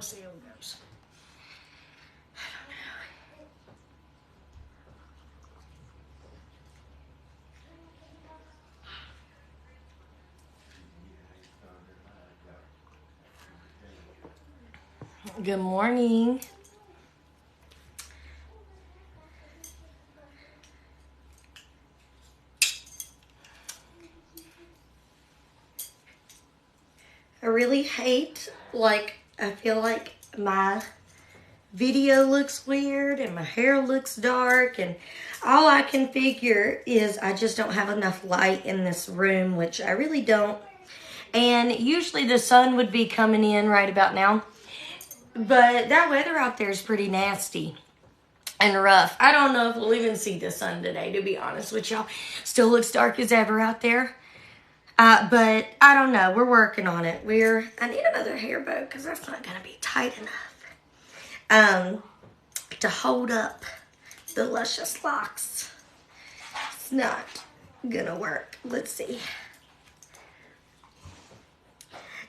We'll see how it goes. Good morning. I really hate, I feel like my video looks weird and my hair looks dark, and all I can figure is I just don't have enough light in this room, which I really don't. And usually the sun would be coming in right about now. But that weather out there is pretty nasty and rough. I don't know if we'll even see the sun today, to be honest with y'all. Still looks dark as ever out there. But I don't know. We're working on it. I need another hair bow because that's not going to be tight enough to hold up the luscious locks. It's not going to work. Let's see.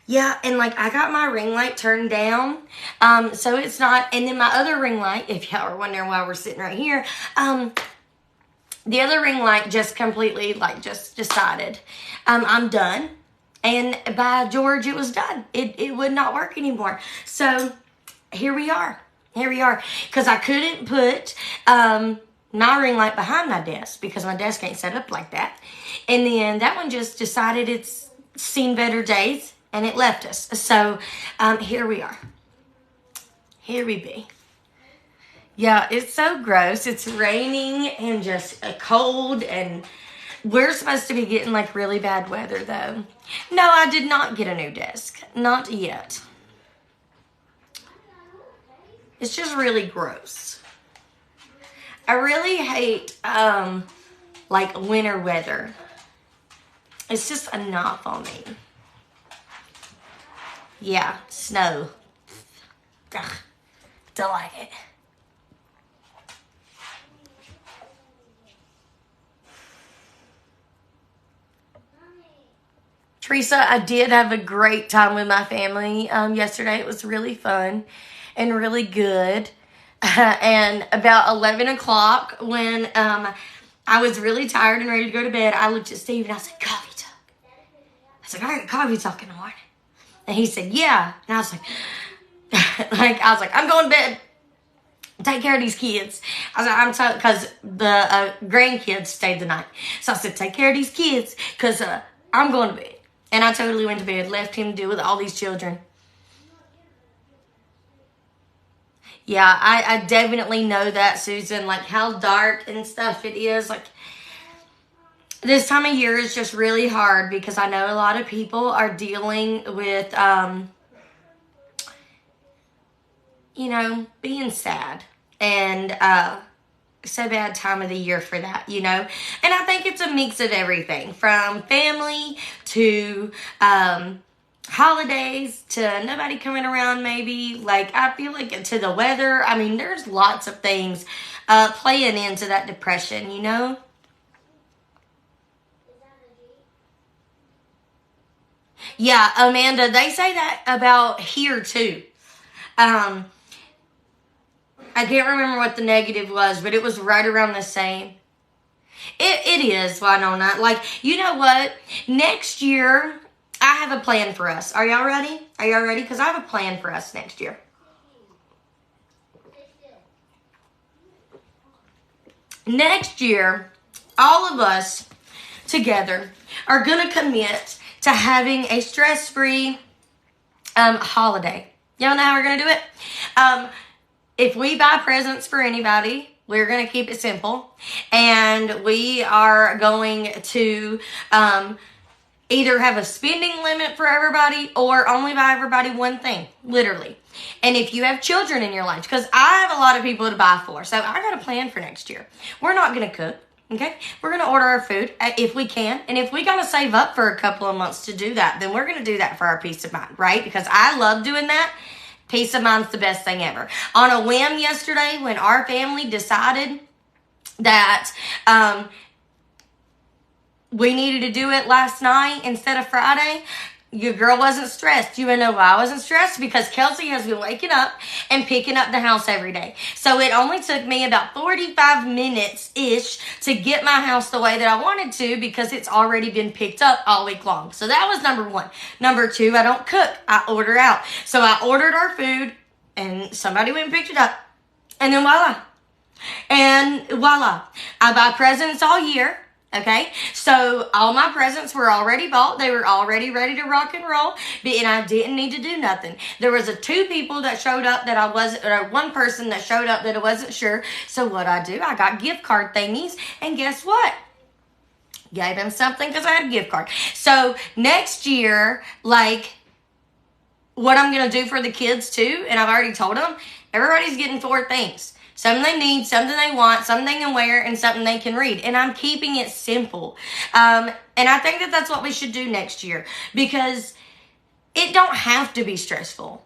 Yeah, and I got my ring light turned down, so it's not, and then my other ring light, if y'all are wondering why we're sitting right here, the other ring light just completely, just decided, I'm done, and by George, it was done. It would not work anymore, so here we are, because I couldn't put, my ring light behind my desk, because my desk ain't set up like that, and then that one just decided it's seen better days, and it left us. So, here we are. Here we be. Yeah, it's so gross. It's raining and just cold, and we're supposed to be getting really bad weather though. No, I did not get a new desk. Not yet. It's just really gross. I really hate, winter weather. It's just a not for me. Yeah, snow. Ugh, don't like it. Teresa, I did have a great time with my family yesterday. It was really fun and really good. And about 11 o'clock, when I was really tired and ready to go to bed, I looked at Steve and I said, coffee talk. I said, I got coffee talk in the morning. And he said, yeah. And I was I'm going to bed. Take care of these kids. I was because the grandkids stayed the night. So I said, take care of these kids because I'm going to bed. And I totally went to bed, left him to deal with all these children. Yeah, I definitely know that, Susan, how dark and stuff it is. This time of year is just really hard because I know a lot of people are dealing with, being sad. And it's a bad time of the year for that, And I think it's a mix of everything from family to holidays to nobody coming around maybe. I feel to the weather. I mean, there's lots of things playing into that depression, Yeah, Amanda, they say that about here too. I can't remember what the negative was, but it was right around the same. It is, Winona. You know what? Next year, I have a plan for us. Are y'all ready? Are y'all ready? Because I have a plan for us next year. Next year, all of us together are going to commit to having a stress-free holiday. Y'all know how we're going to do it? If we buy presents for anybody, we're going to keep it simple. And we are going to either have a spending limit for everybody or only buy everybody one thing, literally. And if you have children in your life, because I have a lot of people to buy for, so I got a plan for next year. We're not going to cook. Okay, we're going to order our food if we can. And if we got to save up for a couple of months to do that, then we're going to do that for our peace of mind, right? Because I love doing that. Peace of mind's the best thing ever. On a whim yesterday, when our family decided that we needed to do it last night instead of Friday, your girl wasn't stressed. You know why I wasn't stressed? Because Kelsey has been waking up and picking up the house every day. So it only took me about 45 minutes-ish to get my house the way that I wanted to, because it's already been picked up all week long. So that was number one. Number two, I don't cook. I order out. So I ordered our food, and somebody went and picked it up. And then voila. I buy presents all year. Okay, so all my presents were already bought. They were already ready to rock and roll, and I didn't need to do nothing. There was two people that showed up that I wasn't, or one person that showed up that I wasn't sure. So what I do, I got gift card thingies, and guess what? Gave them something because I had a gift card. So next year, like, what I'm going to do for the kids too, and I've already told them, everybody's getting 4 things. Something they need, something they want, something they can wear, and something they can read. And I'm keeping it simple. And I think that that's what we should do next year, because it don't have to be stressful.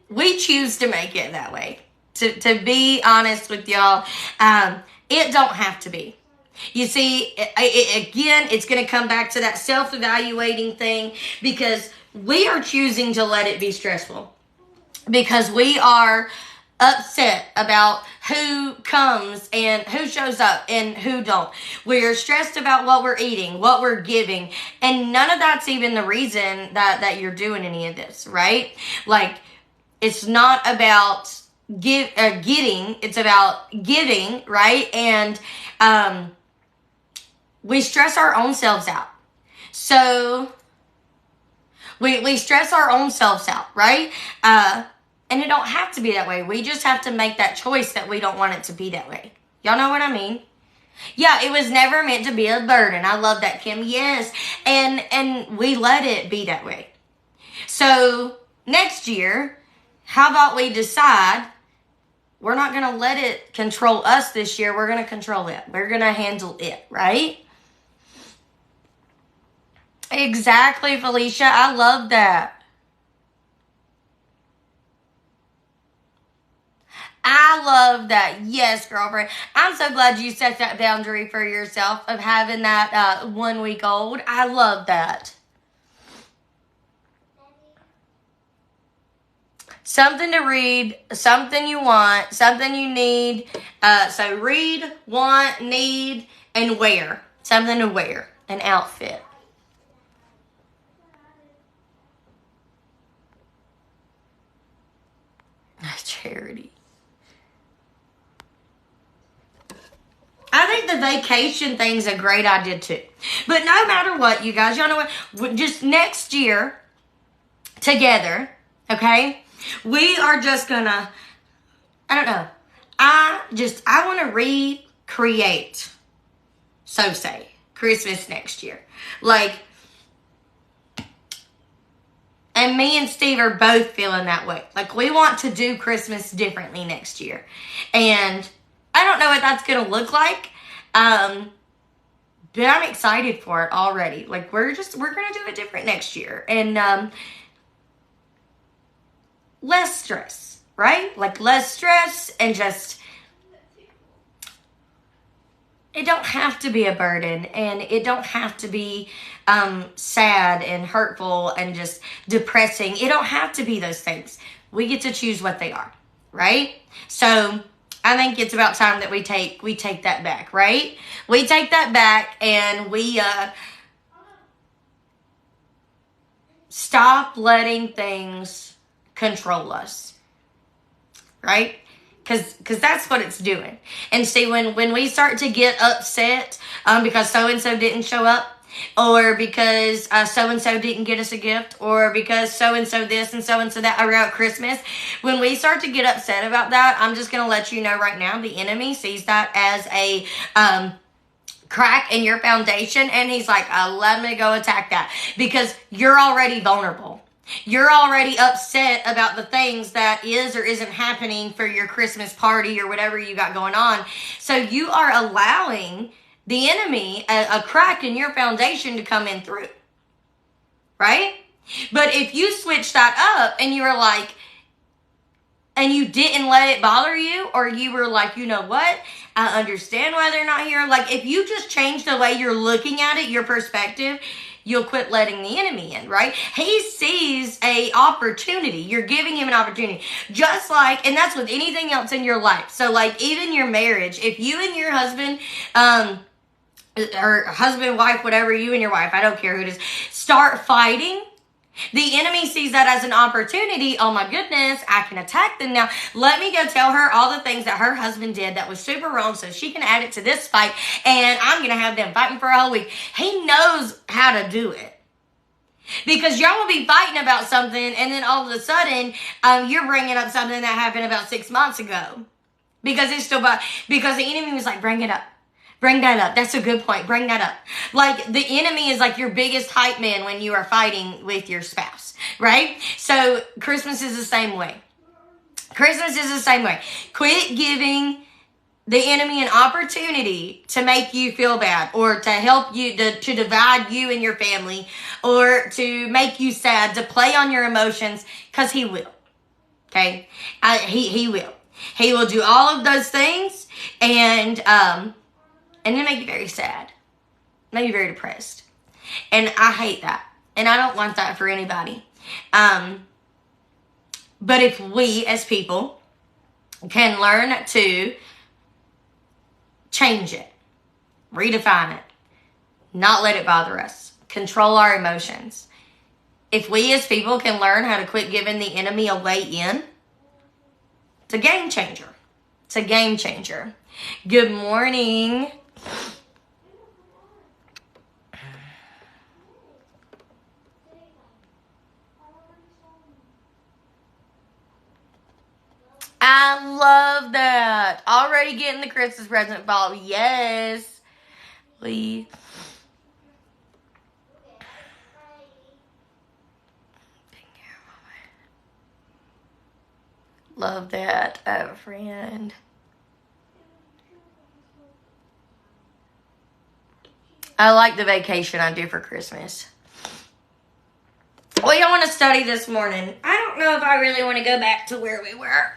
We choose to make it that way. To be honest with y'all, it don't have to be. You see, again, it's going to come back to that self-evaluating thing, because we are choosing to let it be stressful. Because we are upset about who comes and who shows up and who don't. We're stressed about what we're eating, what we're giving, and none of that's even the reason that you're doing any of this, right? Like, it's not about getting, it's about giving, right? And we stress our own selves out. So we stress our own selves out, right? And it don't have to be that way. We just have to make that choice that we don't want it to be that way. Y'all know what I mean? Yeah, it was never meant to be a burden. I love that, Kim. Yes. And we let it be that way. So next year, how about we decide we're not going to let it control us this year. We're going to control it. We're going to handle it, right? Exactly, Felicia. I love that. I love that. Yes, girlfriend. I'm so glad you set that boundary for yourself of having that 1 week old. I love that. Something to read, something you want, something you need. So read, want, need, and wear. Something to wear. An outfit. Charity. I think the vacation thing's a great idea too. But no matter what, you guys, y'all know what? Just next year, together, okay? We are just gonna, I don't know. I want to recreate, so say, Christmas next year. Like, and me and Steve are both feeling that way. Like, we want to do Christmas differently next year. And I don't know what that's going to look like. But I'm excited for it already. Like, we're going to do it different next year. And less stress, right? Like, less stress, and just, it don't have to be a burden, and it don't have to be sad and hurtful and just depressing. It don't have to be those things. We get to choose what they are, right? So I think it's about time that we take that back, right? We take that back, and we stop letting things control us, right? Because that's what it's doing. And see, when we start to get upset because so-and-so didn't show up, or because so-and-so didn't get us a gift, or because so-and-so this and so-and-so that around Christmas, when we start to get upset about that, I'm just going to let you know right now, the enemy sees that as a crack in your foundation, and he's like, let me go attack that, because you're already vulnerable. You're already upset about the things that is or isn't happening for your Christmas party or whatever you got going on. So you are allowing the enemy, a crack in your foundation, to come in through. Right? But if you switch that up and you were like, and you didn't let it bother you, or you were like, you know what? I understand why they're not here. Like, if you just change the way you're looking at it, your perspective, you'll quit letting the enemy in, right? He sees a opportunity. You're giving him an opportunity. Just like, and that's with anything else in your life. So like even your marriage, if you and your husband, or husband, wife, whatever, you and your wife, I don't care who it is, start fighting, the enemy sees that as an opportunity. Oh my goodness, I can attack them now. Let me go tell her all the things that her husband did that was super wrong so she can add it to this fight, and I'm going to have them fighting for a whole week. He knows how to do it. Because y'all will be fighting about something, and then all of a sudden, you're bringing up something that happened about 6 months ago. Because because the enemy was like, bring it up. Bring that up. That's a good point. Bring that up. Like, the enemy is like your biggest hype man when you are fighting with your spouse, right? So, Christmas is the same way. Christmas is the same way. Quit giving the enemy an opportunity to make you feel bad, or to help you, to divide you and your family, or to make you sad, to play on your emotions, because he will. Okay? He will. He will do all of those things, and then make you very sad. Make you very depressed. And I hate that. And I don't want that for anybody. But if we as people can learn to change it, redefine it, not let it bother us, control our emotions. If we as people can learn how to quit giving the enemy a way in, it's a game changer. It's a game changer. Good morning. I love that. Already getting the Christmas present ball. Yes. Please. Love that, friend. I like the vacation I do for Christmas. What y'all want to study this morning? I don't know if I really want to go back to where we were.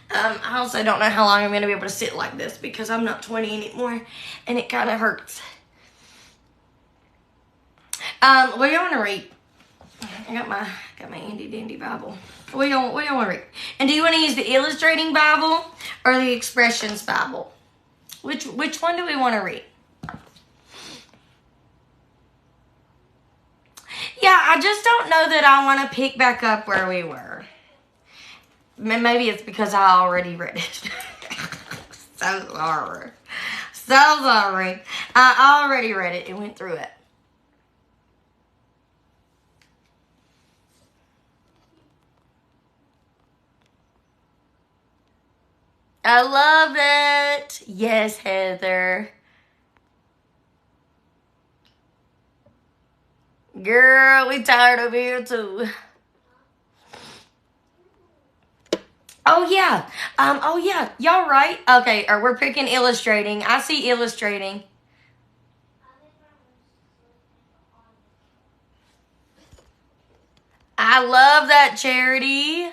I also don't know how long I'm going to be able to sit like this, because I'm not 20 anymore, and it kind of hurts. What do y'all want to read? I got my handy dandy Bible. What do y'all want to read? And do you want to use the Illustrating Bible or the Expressions Bible? Which one do we want to read? Yeah, I just don't know that I want to pick back up where we were. Maybe it's because I already read it. So sorry. So sorry. I already read it and went through it. I love it. Yes, Heather. Girl, we tired over here too. Oh yeah. Oh yeah. Y'all right? Okay, or we're picking Illustrating. I see Illustrating. I love that, Charity.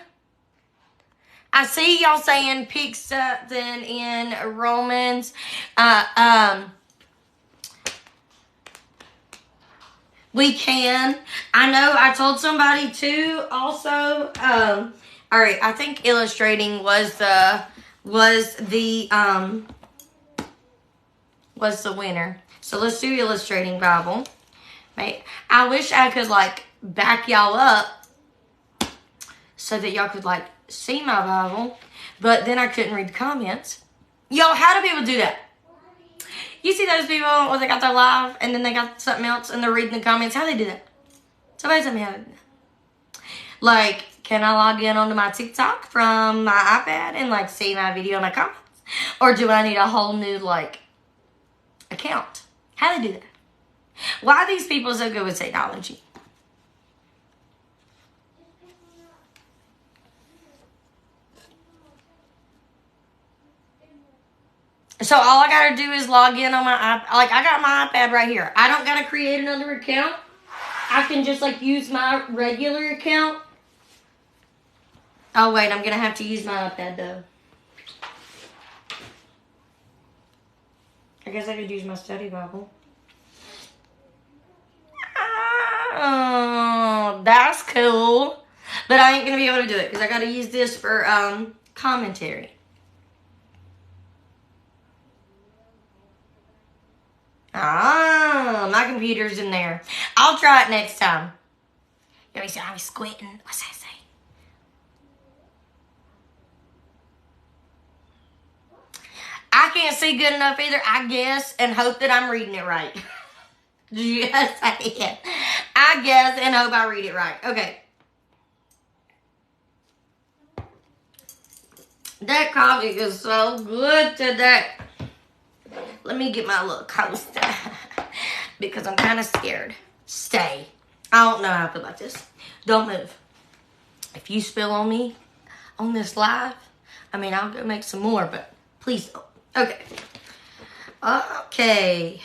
I see y'all saying pick something in Romans. We can. I know I told somebody too also. All right, I think Illustrating was the winner. So let's do Illustrating Bible. Right? I wish I could like back y'all up so that y'all could like see my Bible, but then I couldn't read the comments. Yo, how do people do that? You see those people where they got their live and then they got something else and they're reading the comments? How do they do that? Somebody tell me how to do that. Like, can I log in onto my TikTok from my iPad and like see my video and my comments? Or do I need a whole new like account? How do they do that? Why are these people so good with technology? So all I gotta do is log in on my iPad. Like, I got my iPad right here. I don't gotta create another account. I can just like use my regular account. Oh wait, I'm gonna have to use my iPad though. I guess I could use my study Bible. That's cool. But I ain't going to be able to do it because I got to use this for commentary. Ah, my computer's in there. I'll try it next time. You know, I was squinting. What's that say? I can't see good enough either, I guess, and hope that I'm reading it right. Did you guys say it? I guess and hope I read it right. Okay. That coffee is so good today. Let me get my little coaster because I'm kind of scared. Stay. I don't know how I feel about this. Don't move. If you spill on me on this live, I mean, I'll go make some more, but please don't. Okay. Okay.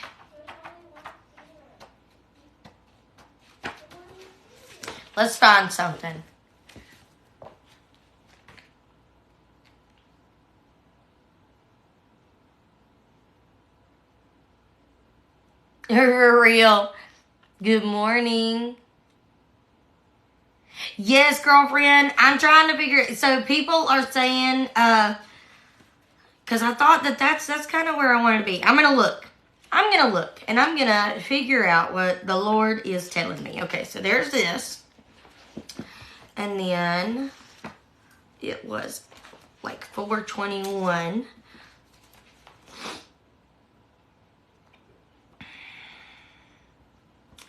Let's find something. For real. Good morning. Yes, girlfriend. I'm trying to figure it. So people are saying, because I thought that's kind of where I wanted to be. I'm going to look. And I'm going to figure out what the Lord is telling me. Okay, so there's this. And then it was like 421.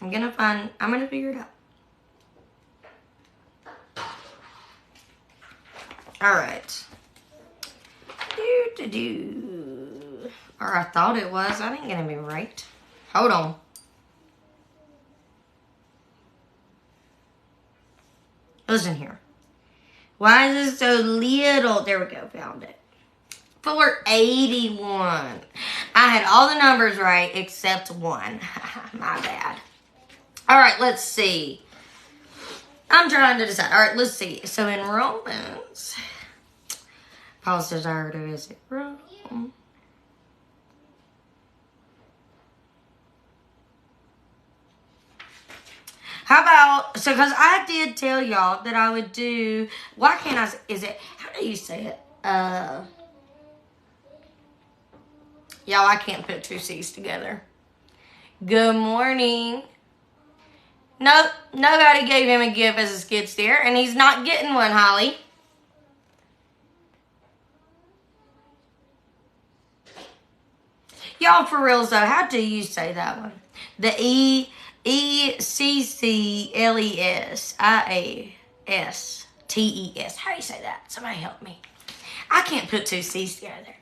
I'm going to figure it out. All right. Or I thought it was. I didn't get it right. Hold on. Listen here. Why is it so little? There we go. Found it. 481. I had all the numbers right except one. My bad. All right, let's see. I'm trying to decide. All right, let's see. So in Romans, Paul's desire to visit Rome. How about, so because I did tell y'all that I would do, why can't I, how do you say it? Y'all, I can't put two C's together. Good morning. Nope, nobody gave him a gift as a skid steer, and he's not getting one, Holly. Y'all, for reals though, how do you say that one? The Ecclesiastes. How do you say that? Somebody help me. I can't put two C's together.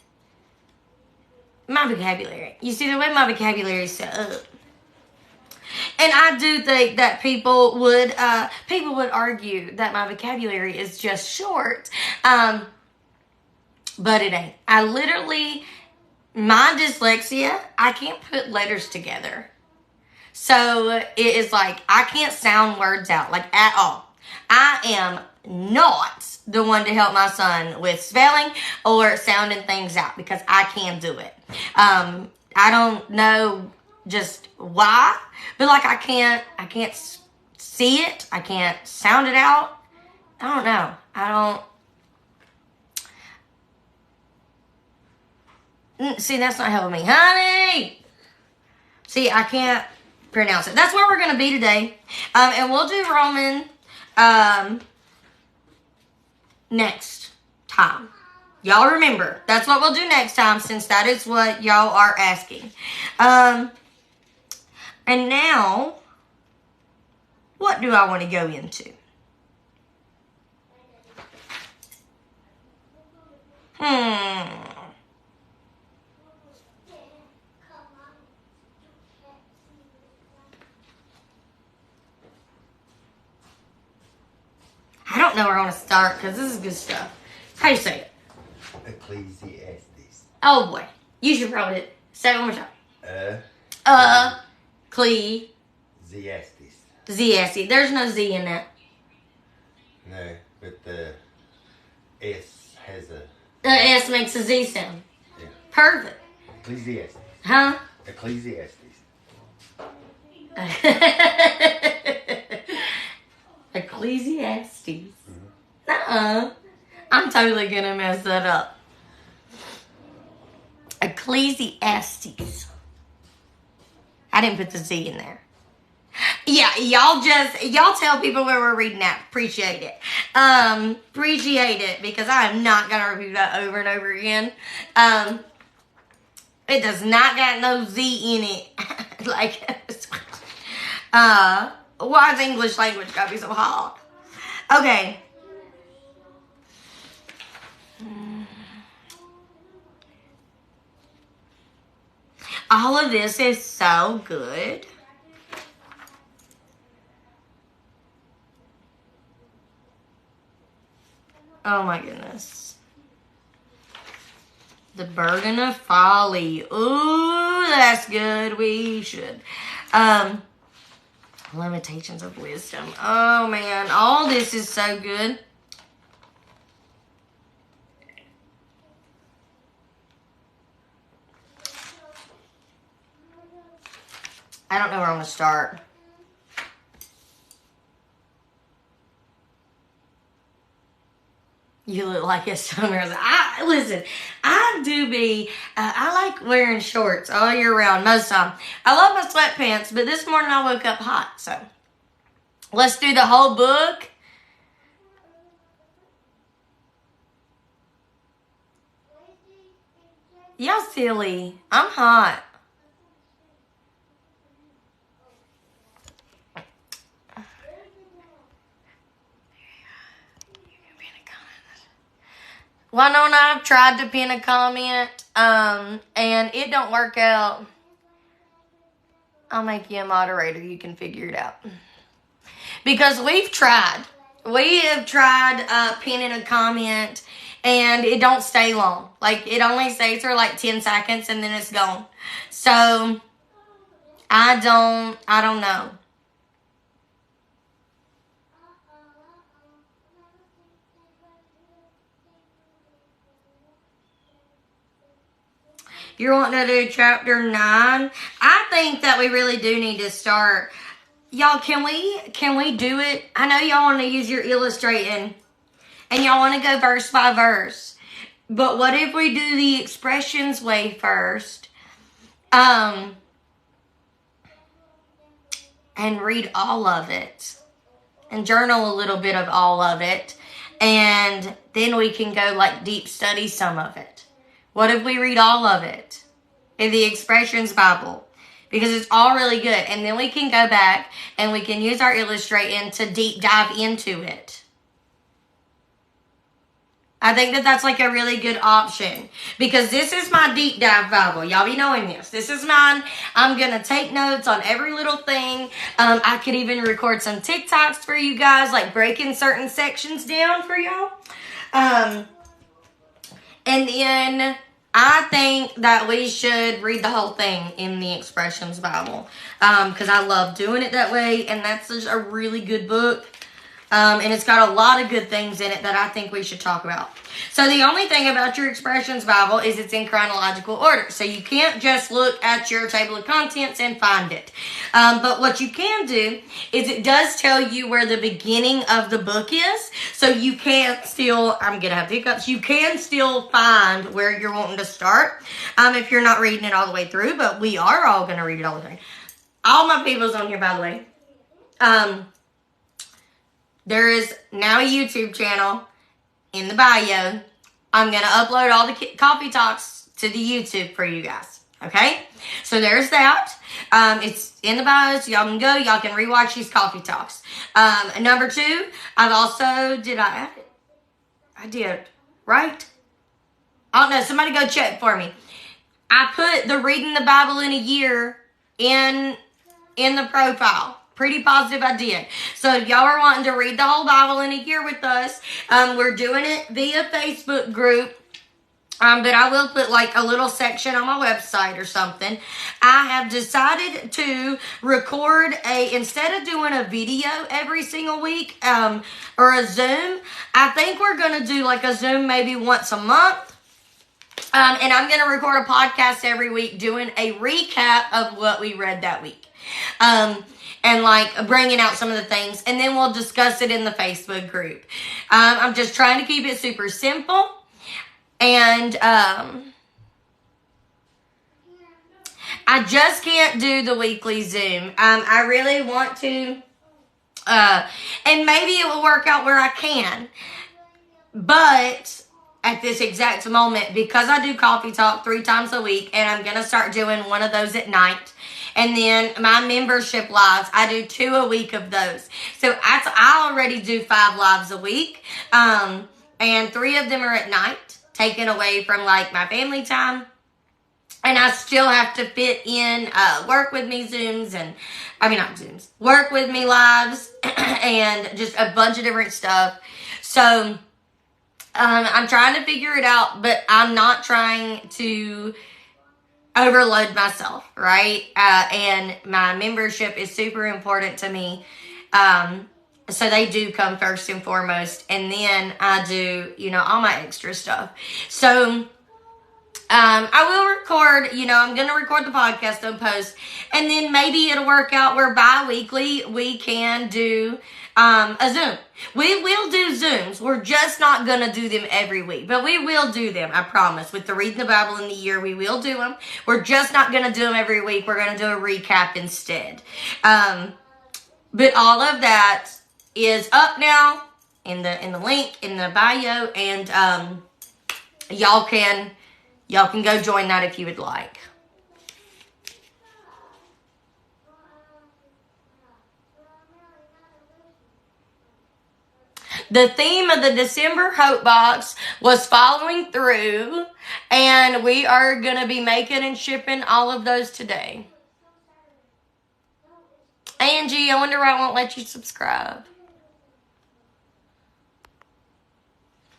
My vocabulary. You see the way my vocabulary is set up. And I do think that people would argue that my vocabulary is just short. But it ain't. I literally, my dyslexia, I can't put letters together. So it is like, I can't sound words out, like at all. I am not the one to help my son with spelling or sounding things out because I can't do it. I don't know just why, but like I can't see it. I can't sound it out. I don't know. See, that's not helping me. Honey! See, I can't pronounce it. That's where we're going to be today. And we'll do Roman next time. Y'all remember, that's what we'll do next time since that is what y'all are asking. And now, what do I want to go into? I don't know where I want to start because this is good stuff. How do you say it? Ecclesiastes. Oh boy. You should probably say it one more time. Ecclesiastes. There's no Z in that. No, but the S has a... The S makes a Z sound. Yeah. Perfect. Ecclesiastes. Huh? Ecclesiastes. Ecclesiastes. Nuh-uh. I'm totally gonna mess that up. Ecclesiastes. I didn't put the Z in there. Yeah, y'all tell people where we're reading at. Appreciate it. Appreciate it, because I am not gonna repeat that over and over again. It does not got no Z in it. Like, why is English language gotta be so hard? Okay. All of this is so good. Oh my goodness. The Burden of Folly. Ooh, that's good. We should. Limitations of Wisdom. Oh man, all this is so good. I don't know where I'm going to start. You look like a summer. Listen, I do be, I like wearing shorts all year round, most of the time. I love my sweatpants, but this morning I woke up hot, so. Let's do the whole book. Y'all silly. I'm hot. Why don't I've tried to pin a comment, and it don't work out. I'll make you a moderator. You can figure it out. Because we've tried. We have tried pinning a comment, and it don't stay long. Like, it only stays for like 10 seconds, and then it's gone. So, I don't know. You're wanting to do chapter 9? I think that we really do need to start. Y'all, can we do it? I know y'all want to use your illustrating, and y'all want to go verse by verse. But what if we do the expressions way first? And read all of it. And journal a little bit of all of it. And then we can go like deep study some of it. What if we read all of it in the Expressions Bible? Because it's all really good. And then we can go back and we can use our illustrating to deep dive into it. I think that that's like a really good option. Because this is my deep dive Bible. Y'all be knowing this. This is mine. I'm going to take notes on every little thing. I could even record some TikToks for you guys. Like breaking certain sections down for y'all. And then I think that we should read the whole thing in the Expressions Bible. Because I love doing it that way. And that's just a really good book. And it's got a lot of good things in it that I think we should talk about. So the only thing about your Expressions Bible is it's in chronological order. So you can't just look at your table of contents and find it. But what you can do is it does tell you where the beginning of the book is. So you can still, I'm going to have hiccups, you can still find where you're wanting to start if you're not reading it all the way through. But we are all going to read it all the way. All my people's on here, by the way. There is now a YouTube channel in the bio. I'm going to upload all the coffee talks to the YouTube for you guys. Okay? So there's that. It's in the bio, so y'all can go. Y'all can rewatch these coffee talks. Number 2, I've also, did I add it? I did, right? I don't know. Somebody go check for me. I put the Reading the Bible in a Year in the profile. Pretty positive I did. So if y'all are wanting to read the whole Bible in a year with us, we're doing it via Facebook group. But I will put like a little section on my website or something. I have decided to record instead of doing a video every single week, or a Zoom, I think we're going to do like a Zoom maybe once a month. And I'm going to record a podcast every week doing a recap of what we read that week. and like bringing out some of the things, and then we'll discuss it in the Facebook group. I'm just trying to keep it super simple, and I just can't do the weekly Zoom. I really want to, and maybe it will work out where I can, but at this exact moment, because I do Coffee Talk 3 times a week, and I'm going to start doing one of those at night. And then my membership lives, I do 2 a week of those. So I already do 5 lives a week. And 3 of them are at night, taken away from like my family time. And I still have to fit in work with me Zooms and, not Zooms, work with me lives and just a bunch of different stuff. So I'm trying to figure it out, but I'm not trying to overload myself, right? And my membership is super important to me. So they do come first and foremost. And then I do, all my extra stuff. So I will record, I'm going to record the podcast and post. And then maybe it'll work out where bi-weekly we can do a Zoom. We will do Zooms. We're just not going to do them every week. But we will do them, I promise. With the Reading the Bible in the Year, we will do them. We're just not going to do them every week. We're going to do a recap instead. But all of that is up now in the link in the bio. And y'all can go join that if you would like. The theme of the December Hope Box was following through, and we are going to be making and shipping all of those today. Angie, I wonder why I won't let you subscribe.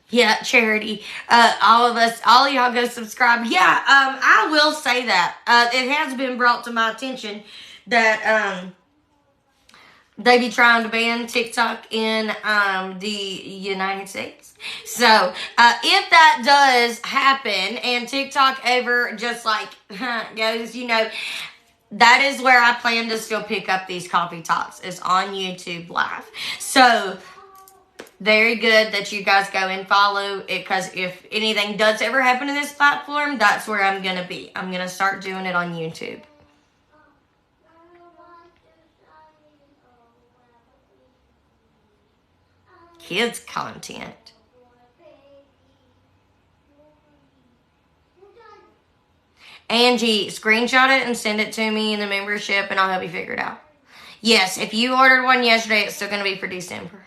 Yeah, Charity. All of y'all go subscribe. Yeah, I will say that. It has been brought to my attention that they be trying to ban TikTok in the United States. So, if that does happen and TikTok ever just like goes, that is where I plan to still pick up these coffee talks, is on YouTube Live. So, very good that you guys go and follow it, because if anything does ever happen to this platform, that's where I'm going to be. I'm going to start doing it on YouTube. Kids content. Angie, screenshot it and send it to me in the membership, and I'll help you figure it out. Yes, if you ordered one yesterday, it's still going to be for December.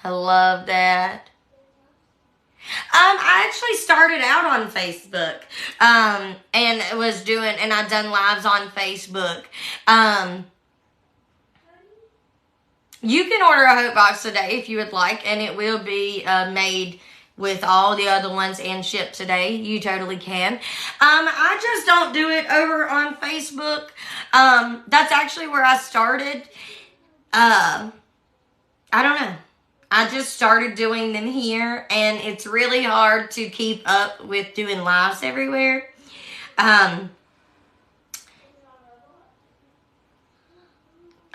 I love that. I actually started out on Facebook, and was doing, and I've done lives on Facebook. You can order a Hope Box today if you would like, and it will be made with all the other ones and shipped today. You totally can. I just don't do it over on Facebook. That's actually where I started. I don't know. I just started doing them here, and it's really hard to keep up with doing lives everywhere.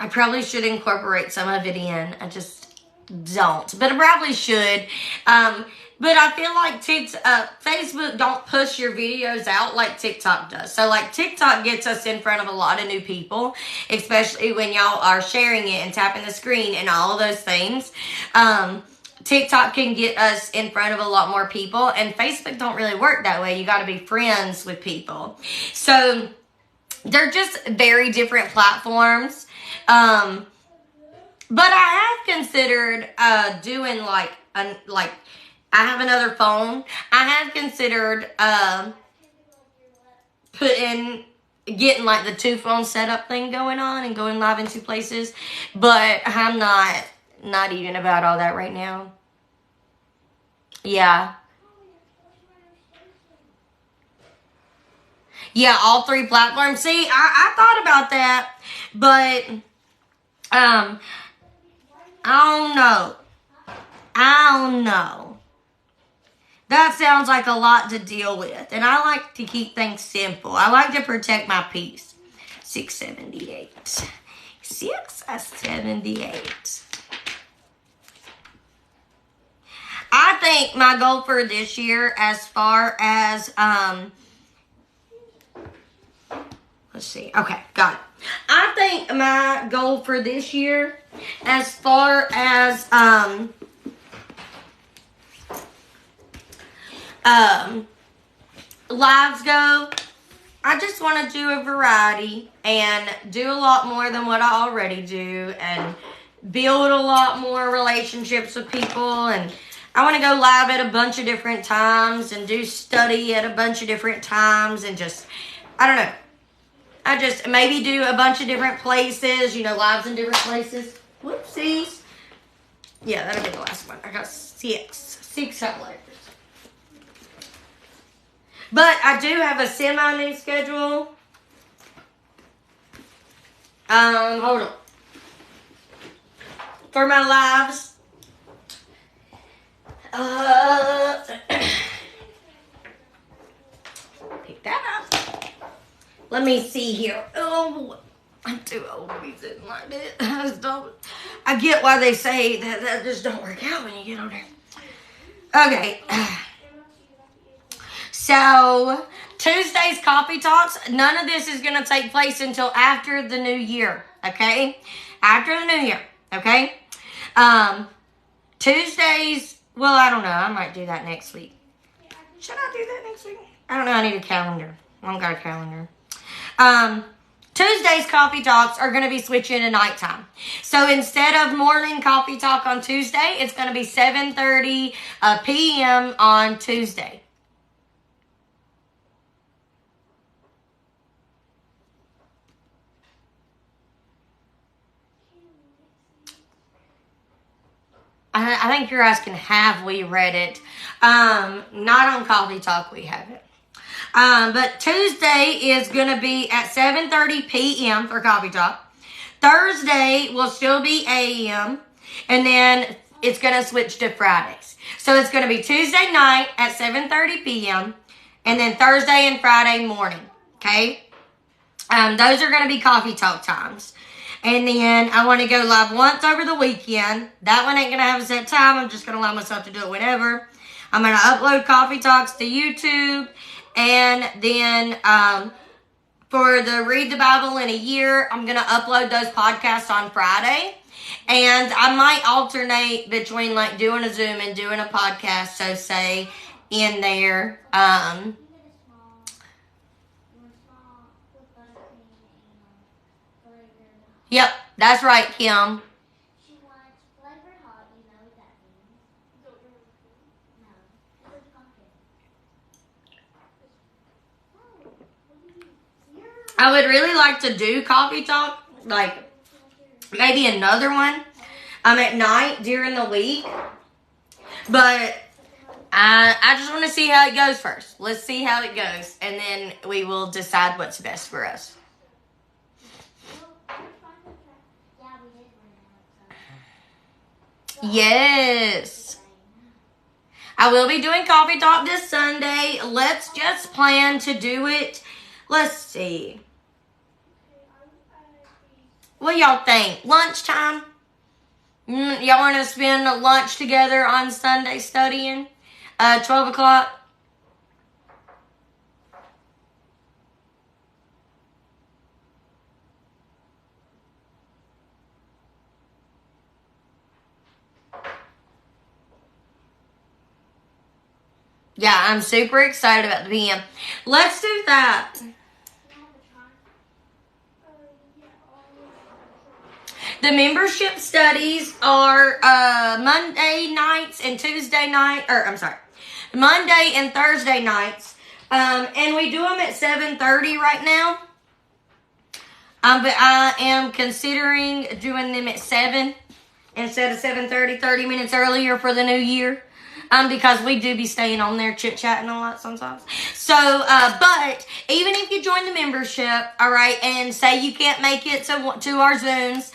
I probably should incorporate some of it in. I just don't. But I probably should. But I feel like Facebook don't push your videos out like TikTok does. So like TikTok gets us in front of a lot of new people, especially when y'all are sharing it and tapping the screen and all of those things. TikTok can get us in front of a lot more people, and Facebook don't really work that way. You got to be friends with people. So they're just very different platforms. But I have considered doing like I have another phone. I have considered getting like the 2 phone setup thing going on and going live in 2 places, but I'm not even about all that right now. Yeah. Yeah, all 3 platforms. See, I thought about that, but I don't know. That sounds like a lot to deal with. And I like to keep things simple. I like to protect my peace. 678. 678. I think my goal for this year, as far as, let's see. Okay, got it. I think my goal for this year, as far as, lives go, I just want to do a variety and do a lot more than what I already do and build a lot more relationships with people. And I want to go live at a bunch of different times and do study at a bunch of different times and just, I don't know. I just maybe do a bunch of different places, lives in different places. Whoopsies. Yeah, that'll be the last one. I got 6 highlighters. But I do have a semi-new schedule. Hold on. For my lives. Pick that up. Let me see here. Oh, I'm too old to be sitting like that. I get why they say that just don't work out when you get older. Okay. So, Tuesday's coffee talks, none of this is going to take place until after the new year, okay? After the new year, okay? Tuesdays, well, I don't know. I might do that next week. Should I do that next week? I don't know. I need a calendar. I don't got a calendar. Tuesday's coffee talks are going to be switching to nighttime. So instead of morning coffee talk on Tuesday, it's going to be 7:30 p.m. on Tuesday. I think you're asking, have we read it? Not on Coffee Talk, we haven't. But Tuesday is going to be at 7:30 p.m. for Coffee Talk. Thursday will still be a.m. And then it's going to switch to Fridays. So it's going to be Tuesday night at 7:30 p.m. And then Thursday and Friday morning. Okay? Those are going to be Coffee Talk times. And then I want to go live once over the weekend. That one ain't going to have a set time. I'm just going to allow myself to do it whenever. I'm going to upload Coffee Talks to YouTube. And then for the Read the Bible in a Year, I'm going to upload those podcasts on Friday. And I might alternate between like doing a Zoom and doing a podcast. So say in there. Yep, that's right, Kim. She wants flavored hot, you know what that means. No. I would really like to do Coffee Talk, like maybe another one at night during the week. But I just want to see how it goes first. Let's see how it goes, and then we will decide what's best for us. Yes. I will be doing Coffee Talk this Sunday. Let's just plan to do it. Let's see. What y'all think? Lunchtime? Y'all want to spend lunch together on Sunday studying? 12 o'clock? Yeah, I'm super excited about the PM. Let's do that. The membership studies are Monday nights and Monday and Thursday nights. And we do them at 7:30 right now. But I am considering doing them at 7 instead of 7:30, 30 minutes earlier for the new year. Because we do be staying on there chit-chatting a lot sometimes. So, but even if you join the membership, all right, and say you can't make it to our Zooms,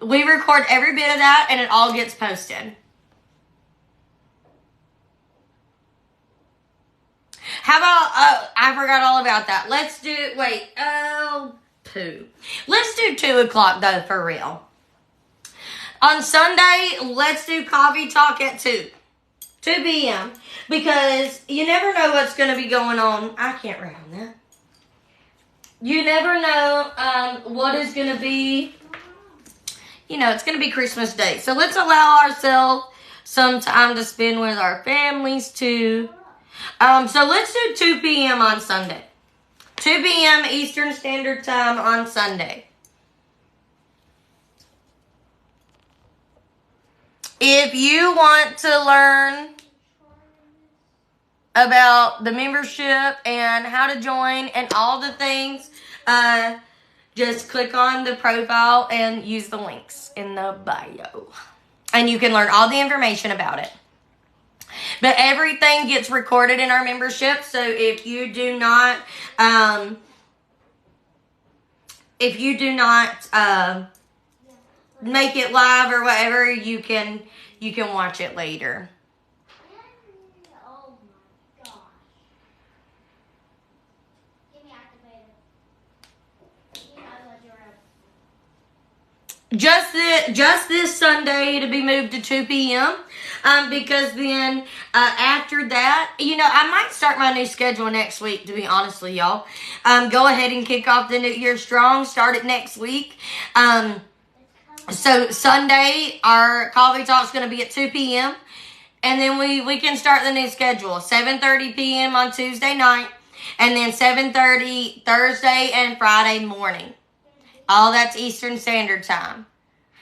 we record every bit of that and it all gets posted. How about, oh, I forgot all about that. Let's do, wait, 2. Let's do 2 o'clock though, for real. On Sunday, let's do coffee talk at 2 p.m. Because you never know what's going to be going on. I can't write on that. You never know what is going to be. You know, it's going to be Christmas Day. So let's allow ourselves some time to spend with our families too. So let's do 2 p.m. on Sunday. 2 p.m. Eastern Standard Time on Sunday. If you want to learn about the membership and how to join and all the things, just click on the profile and use the links in the bio. And you can learn all the information about it. But everything gets recorded in our membership, so if you do not make it live or whatever, you can watch it later. Oh my gosh. Give me activated. You know what you're up. Just this Sunday to be moved to 2 p.m. Because then after that, you know, I might start my new schedule next week, to be honest with y'all. Go ahead and kick off the new year strong. Start it next week. So Sunday, our coffee talk is going to be at 2 p.m. And then we can start the new schedule. 7:30 p.m. on Tuesday night. And then 7:30 Thursday and Friday morning. All that's Eastern Standard Time.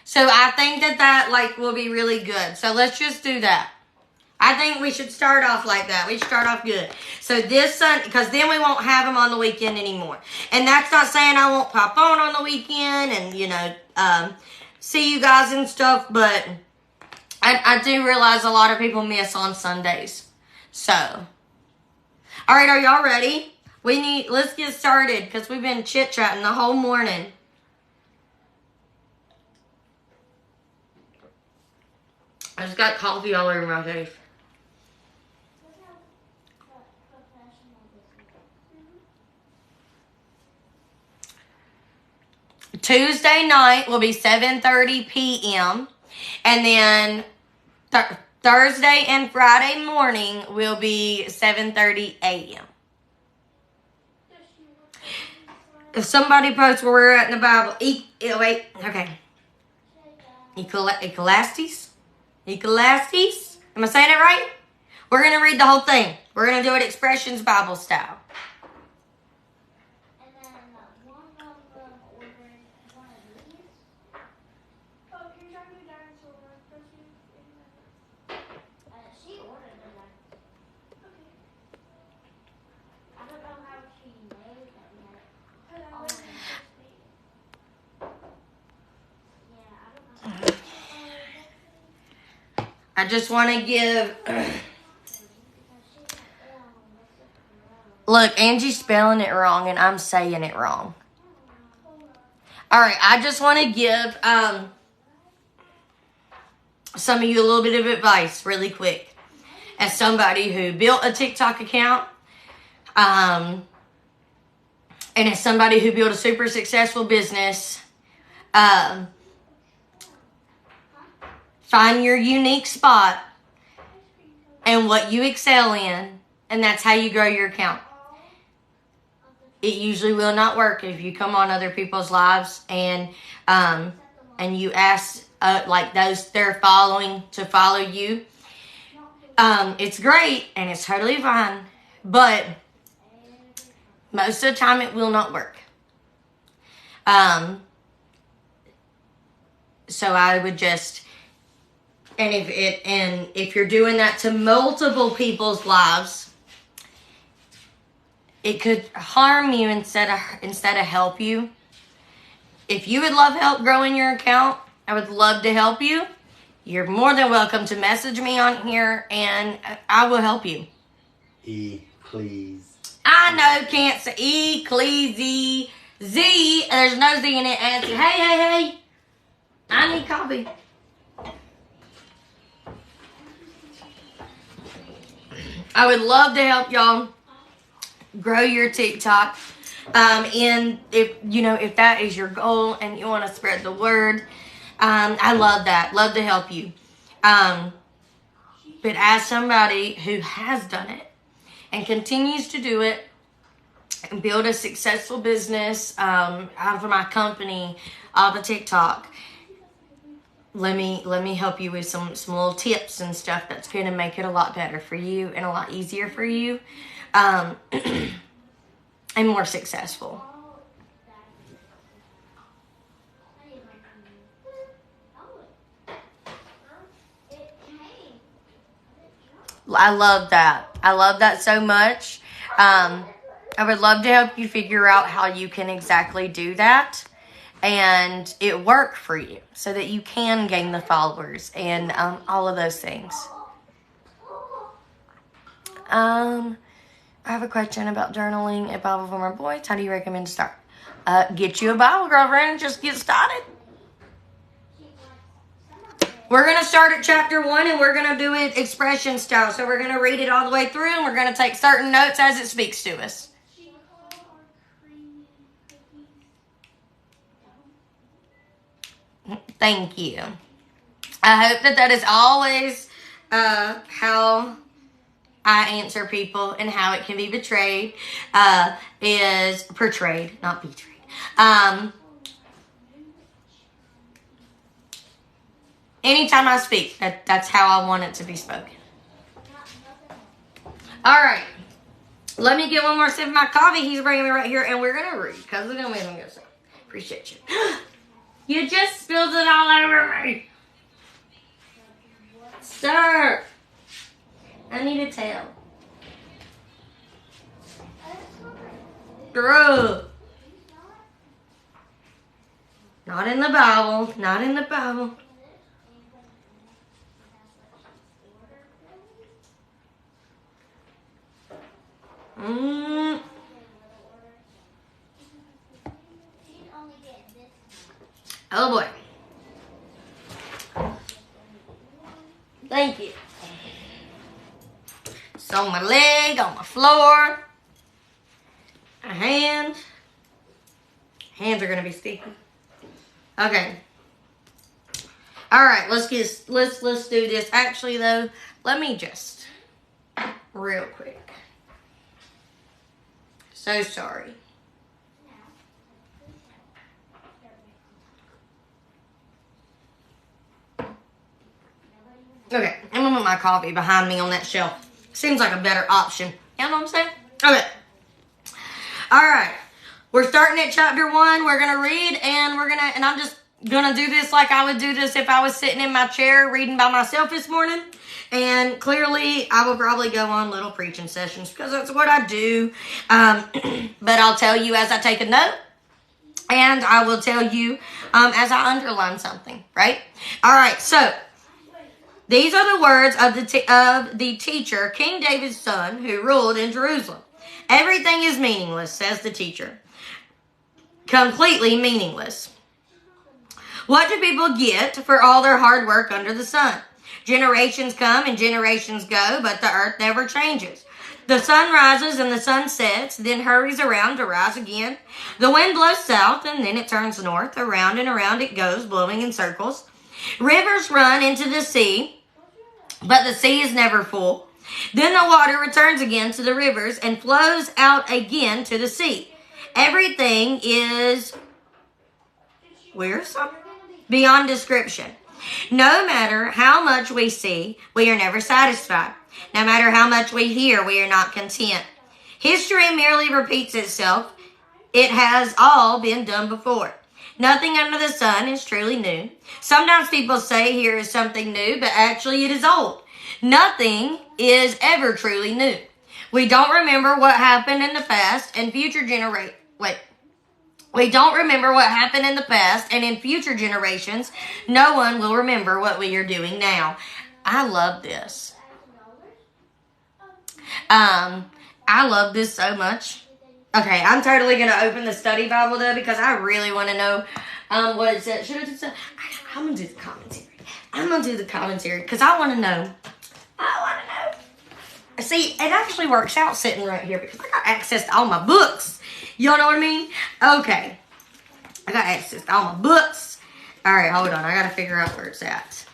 So I think that like will be really good. So let's just do that. I think we should start off like that. We should start off good. So this Sunday, because then we won't have them on the weekend anymore. And that's not saying I won't pop on the weekend and, you know, see you guys and stuff. But I do realize a lot of people miss on Sundays. So, all right, are y'all ready? Let's get started because we've been chit-chatting the whole morning. I just got coffee all over my face. Tuesday night will be 7:30 p.m. And then Thursday and Friday morning will be 7:30 a.m. If somebody posts where we're at in the Bible, wait, okay. Ecclesiastes? Am I saying it right? We're going to read the whole thing. We're going to do it Expressions Bible style. And then one of them ordered one of these. Oh, can you try me dinosaur? She ordered the dinosaur. Okay. I don't know how she made them yet. Yeah, I don't know. I just want to give... Look, Angie's spelling it wrong and I'm saying it wrong. All right, I just want to give some of you a little bit of advice really quick. As somebody who built a TikTok account, and as somebody who built a super successful business, find your unique spot and what you excel in, and that's how you grow your account. It usually will not work if you come on other people's lives and you ask like those they're following to follow you. It's great and it's totally fine, but most of the time it will not work. So I would just, and if you're doing that to multiple people's lives, it could harm you instead of help you. If you would love help growing your account, I would love to help you. You're more than welcome to message me on here, and I will help you. I know, can't say Ecclesiastes. There's no Z in it. And say, hey, I need coffee. I would love to help y'all. grow your TikTok. And if that is your goal and you want to spread the word, I love that. Love to help you. But as somebody who has done it and continues to do it and build a successful business out of my company, off of TikTok, let me help you with some little tips and stuff that's going to make it a lot better for you and a lot easier for you, and more successful. I love that. I love that so much. I would love to help you figure out how you can exactly do that and it work for you so that you can gain the followers and all of those things. I have a question about journaling a Bible for my boys. How do you recommend to start? Get you a Bible, girlfriend, and just get started. We're going to start at chapter 1 and we're going to do it expression style. So we're going to read it all the way through and we're going to take certain notes as it speaks to us. Thank you. I hope that is always how I answer people and how it can be betrayed, is portrayed, not betrayed. Anytime I speak, that's how I want it to be spoken. All right. Let me get one more sip of my coffee. He's bringing me right here, and we're going to read because we're going to make him go. Appreciate you. You just spilled it all over me. Sir. I need a towel. Girl. Not in the Bible. Not in the Bible. Oh boy. Thank you. So my leg on my floor. A hand. Hands are gonna be sticky. Okay. All right, let's do this. Actually though, let me just real quick. So sorry. Okay, I'm gonna put my coffee behind me on that shelf. Seems like a better option. You know what I'm saying? Okay. Alright. We're starting at chapter 1. We're gonna read and I'm just gonna do this like I would do this if I was sitting in my chair reading by myself this morning. And clearly I will probably go on little preaching sessions because that's what I do. But I'll tell you as I take a note. And I will tell you as I underline something, right? Alright, so these are the words of the teacher, King David's son, who ruled in Jerusalem. Everything is meaningless, says the teacher. Completely meaningless. What do people get for all their hard work under the sun? Generations come and generations go, but the earth never changes. The sun rises and the sun sets, then hurries around to rise again. The wind blows south and then it turns north. Around and around it goes, blowing in circles. Rivers run into the sea, but the sea is never full. Then the water returns again to the rivers and flows out again to the sea. Everything is wearisome beyond description. No matter how much we see, we are never satisfied. No matter how much we hear, we are not content. History merely repeats itself. It has all been done before. Nothing under the sun is truly new. Sometimes people say here is something new, but actually it is old. Nothing is ever truly new. We don't remember what happened in the past and We don't remember what happened in the past, and in future generations, no one will remember what we are doing now. I love this. I love this so much. Okay, I'm totally going to open the study Bible, though, because I really want to know what it says. Should I do something? I'm going to do the commentary. I'm going to do the commentary, because I want to know. see, it actually works out sitting right here because I got access to all my books. You know what I mean? Okay. I got access to all my books. All right, hold on. I got to figure out where it's at.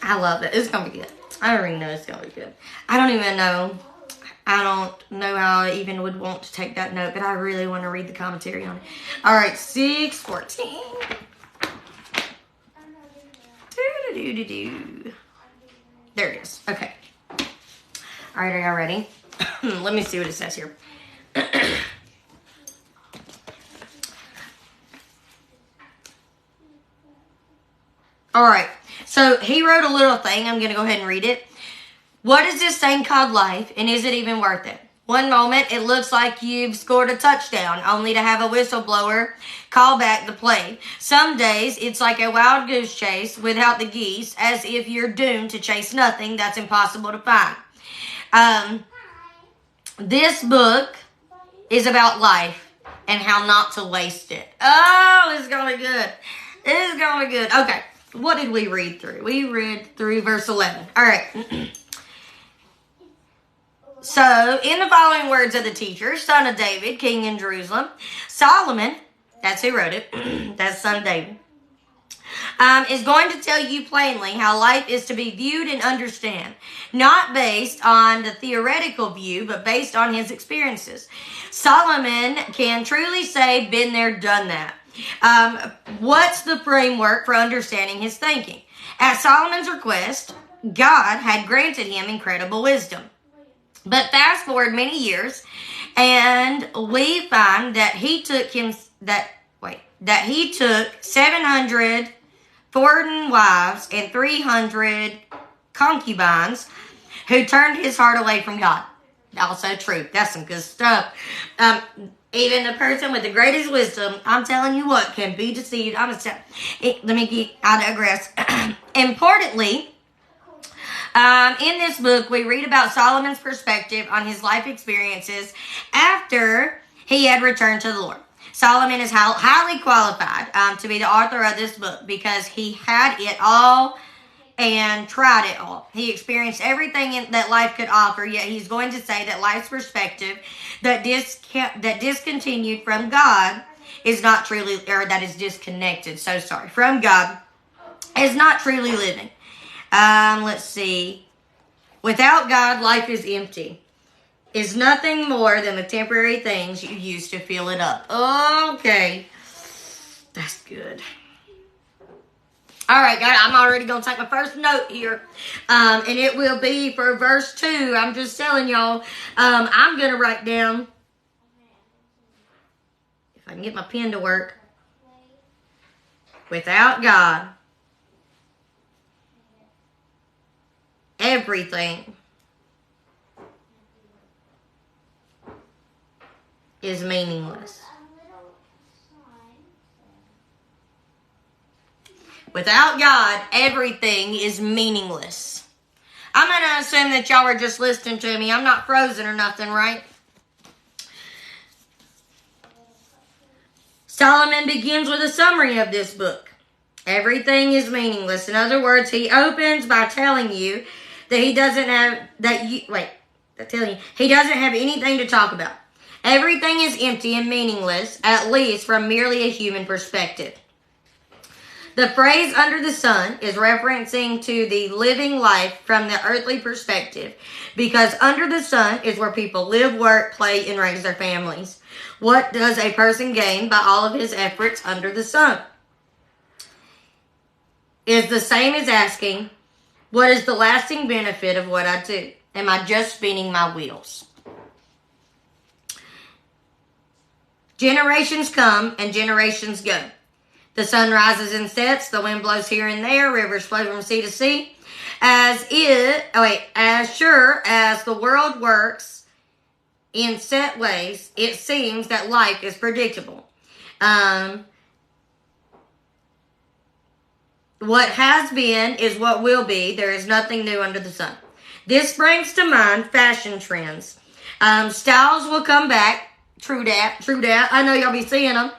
I love it. It's going to be good. I already know it's going to be good. I don't know how I even would want to take that note, but I really want to read the commentary on it. All right, 6:14. There it is. Okay. All right, are y'all ready? Let me see what it says here. All right. So he wrote a little thing. I'm going to go ahead and read it. What is this thing called life, and is it even worth it? One moment, it looks like you've scored a touchdown, only to have a whistleblower call back the play. Some days, it's like a wild goose chase without the geese, as if you're doomed to chase nothing that's impossible to find. This book is about life and how not to waste it. Oh, it's going to be good. It's going to be good. Okay, what did we read through? We read through verse 11. All right. So, in the following words of the teacher, son of David, king in Jerusalem, Solomon, that's who wrote it, that's son of David, is going to tell you plainly how life is to be viewed and understand, not based on the theoretical view, but based on his experiences. Solomon can truly say, been there, done that. What's the framework for understanding his thinking? At Solomon's request, God had granted him incredible wisdom. But fast forward many years, and we find that he took 700 foreign wives and 300 concubines who turned his heart away from God. Also true. That's some good stuff. Even the person with the greatest wisdom, I'm telling you what, can be deceived. I digress. Importantly, in this book, we read about Solomon's perspective on his life experiences after he had returned to the Lord. Solomon is highly qualified to be the author of this book because he had it all and tried it all. He experienced everything that life could offer, yet he's going to say that life's perspective that discontinued from God is not truly, or that is disconnected, from God, is not truly living. Let's see. Without God, life is empty. Is nothing more than the temporary things you use to fill it up. Okay. That's good. All right, guys, I'm already going to take my first note here. And it will be for verse 2. I'm just telling y'all. I'm going to write down, if I can get my pen to work. Without God, everything is meaningless. Without God, everything is meaningless. I'm going to assume that y'all are just listening to me. I'm not frozen or nothing, right? Solomon begins with a summary of this book. Everything is meaningless. In other words, he opens by telling you that he doesn't have anything to talk about. Everything is empty and meaningless, at least from merely a human perspective. The phrase under the sun is referencing to the living life from the earthly perspective, because under the sun is where people live, work, play, and raise their families. What does a person gain by all of his efforts under the sun? Is the same as asking, what is the lasting benefit of what I do? Am I just spinning my wheels? Generations come and generations go. The sun rises and sets, the wind blows here and there, rivers flow from sea to sea. As sure as the world works in set ways, it seems that life is predictable. What has been is what will be. There is nothing new under the sun. This brings to mind fashion trends. Styles will come back. True that. I know y'all be seeing them.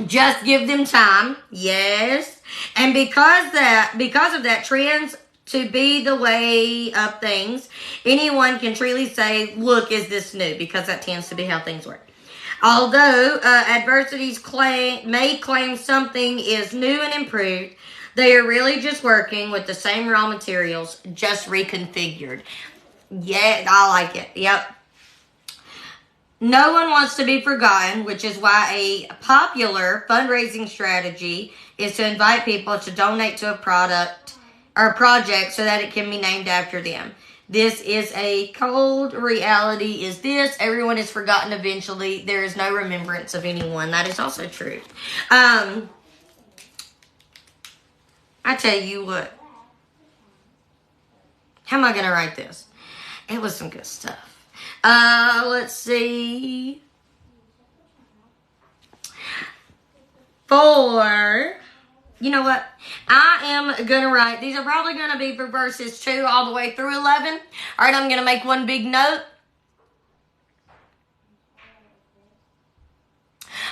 Just give them time. Yes. And because of that, trends to be the way of things. Anyone can truly say, look, is this new? Because that tends to be how things work. Although adversities may claim something is new and improved, they are really just working with the same raw materials, just reconfigured. Yeah, I like it. Yep. No one wants to be forgotten, which is why a popular fundraising strategy is to invite people to donate to a product or project so that it can be named after them. This is a cold reality is this. Everyone is forgotten eventually. There is no remembrance of anyone. That is also true. I tell you what. How am I going to write this? It was some good stuff. Let's see. You know what? I am going to write, these are probably going to be for verses 2 all the way through 11. All right, I'm going to make one big note.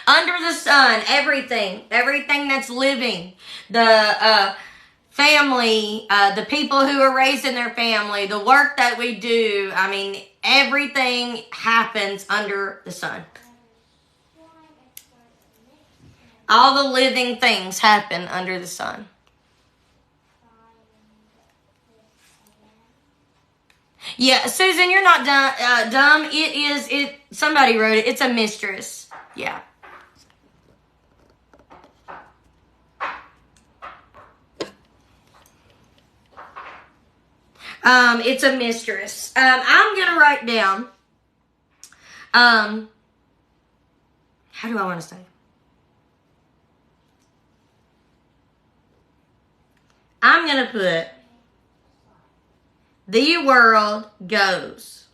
Under the sun, everything that's living, the family, the people who are raised in their family, the work that we do, I mean, everything happens under the sun. All the living things happen under the sun. Yeah, Susan, you're not dumb. Somebody wrote it. It's a mistress. Yeah. It's a mistress. I'm going to write down, how do I want to say? I'm going to put, the world goes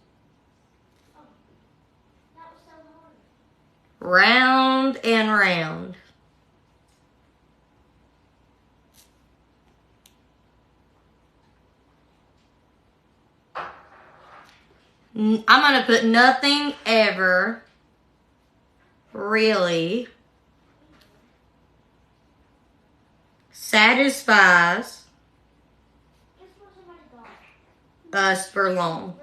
round and round. I'm going to put nothing ever really satisfies us for long.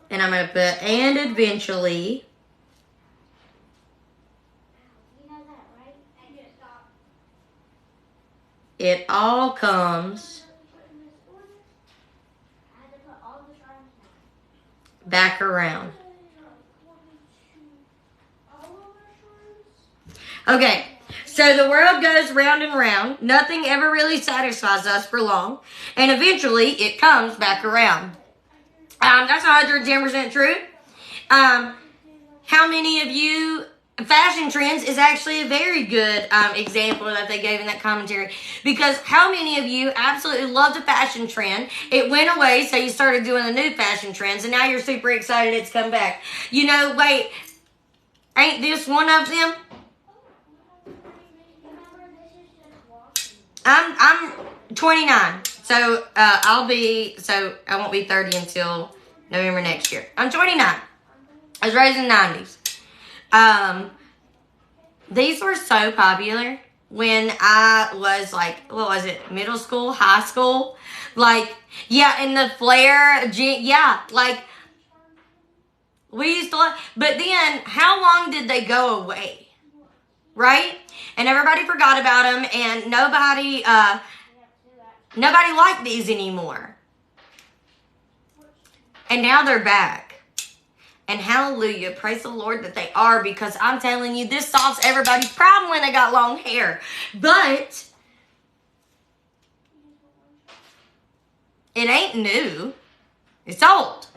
And I'm going to put, and eventually, it all comes back around. Okay, so the world goes round and round. Nothing ever really satisfies us for long. And eventually, it comes back around. That's 110% true. How many of you... Fashion trends is actually a very good example that they gave in that commentary. Because how many of you absolutely loved a fashion trend? It went away, so you started doing the new fashion trends, and now you're super excited it's come back. You know, wait, ain't this one of them? I'm 29, so I won't be 30 until November next year. I'm 29. I was raised in the 90s. These were so popular when I was like, what was it? Middle school, high school? Like, yeah, and the flare, yeah, like, we used to, but then how long did they go away? Right? And everybody forgot about them, and nobody liked these anymore. And now they're back. And hallelujah, praise the Lord that they are, because I'm telling you, this solves everybody's problem when they got long hair. But it ain't new. It's old.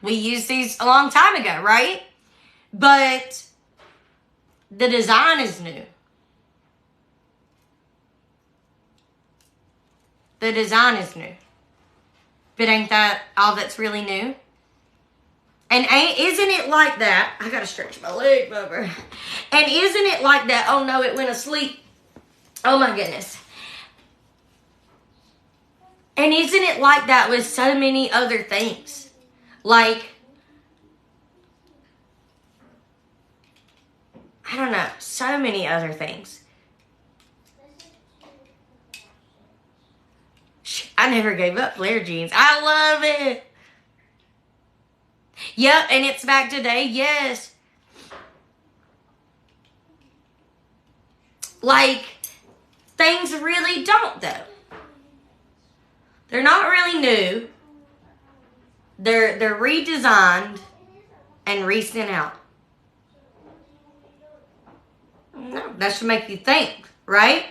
We used these a long time ago, right? But the design is new. The design is new. But ain't that all that's really new? And isn't it like that? I gotta stretch my leg over. And isn't it like that? Oh no, it went asleep. Oh my goodness. And isn't it like that with so many other things? Like, I don't know, so many other things. I never gave up flare jeans. I love it. Yep, and it's back today. Yes. Like, things really don't, though. They're not really new. They're redesigned and resent out. No, that should make you think, right?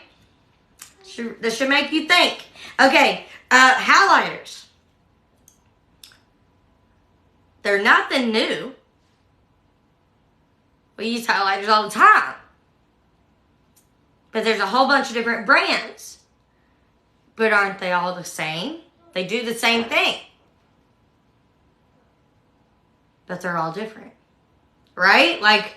That should make you think. Okay, highlighters. They're nothing new. We use highlighters all the time. But there's a whole bunch of different brands. But aren't they all the same? They do the same thing. But they're all different. Right? Like,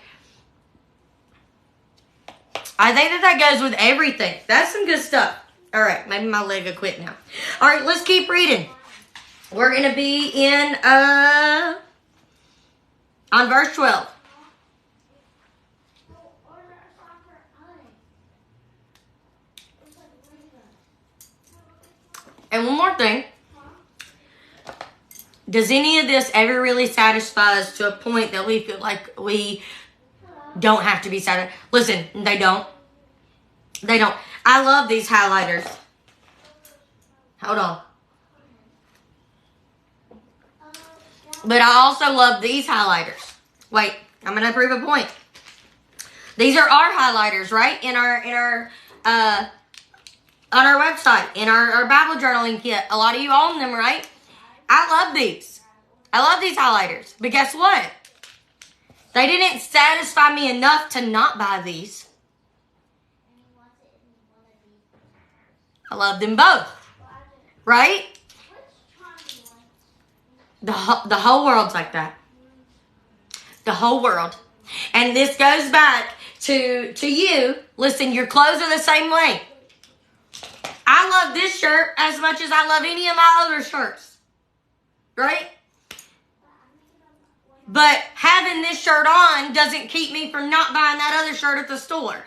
I think that goes with everything. That's some good stuff. All right, maybe my leg will quit now. All right, let's keep reading. We're going to be in, on verse 12. And one more thing. Does any of this ever really satisfy us to a point that we feel like we don't have to be satisfied? Listen, they don't. They don't. I love these highlighters. Hold on. But I also love these highlighters. Wait, I'm going to prove a point. These are our highlighters, right? On our website, in our Bible journaling kit. A lot of you own them, right? I love these. I love these highlighters. But guess what? They didn't satisfy me enough to not buy these. I love them both. Right? The whole world's like that. The whole world. And this goes back to you. Listen, your clothes are the same way. I love this shirt as much as I love any of my other shirts. Right? But having this shirt on doesn't keep me from not buying that other shirt at the store.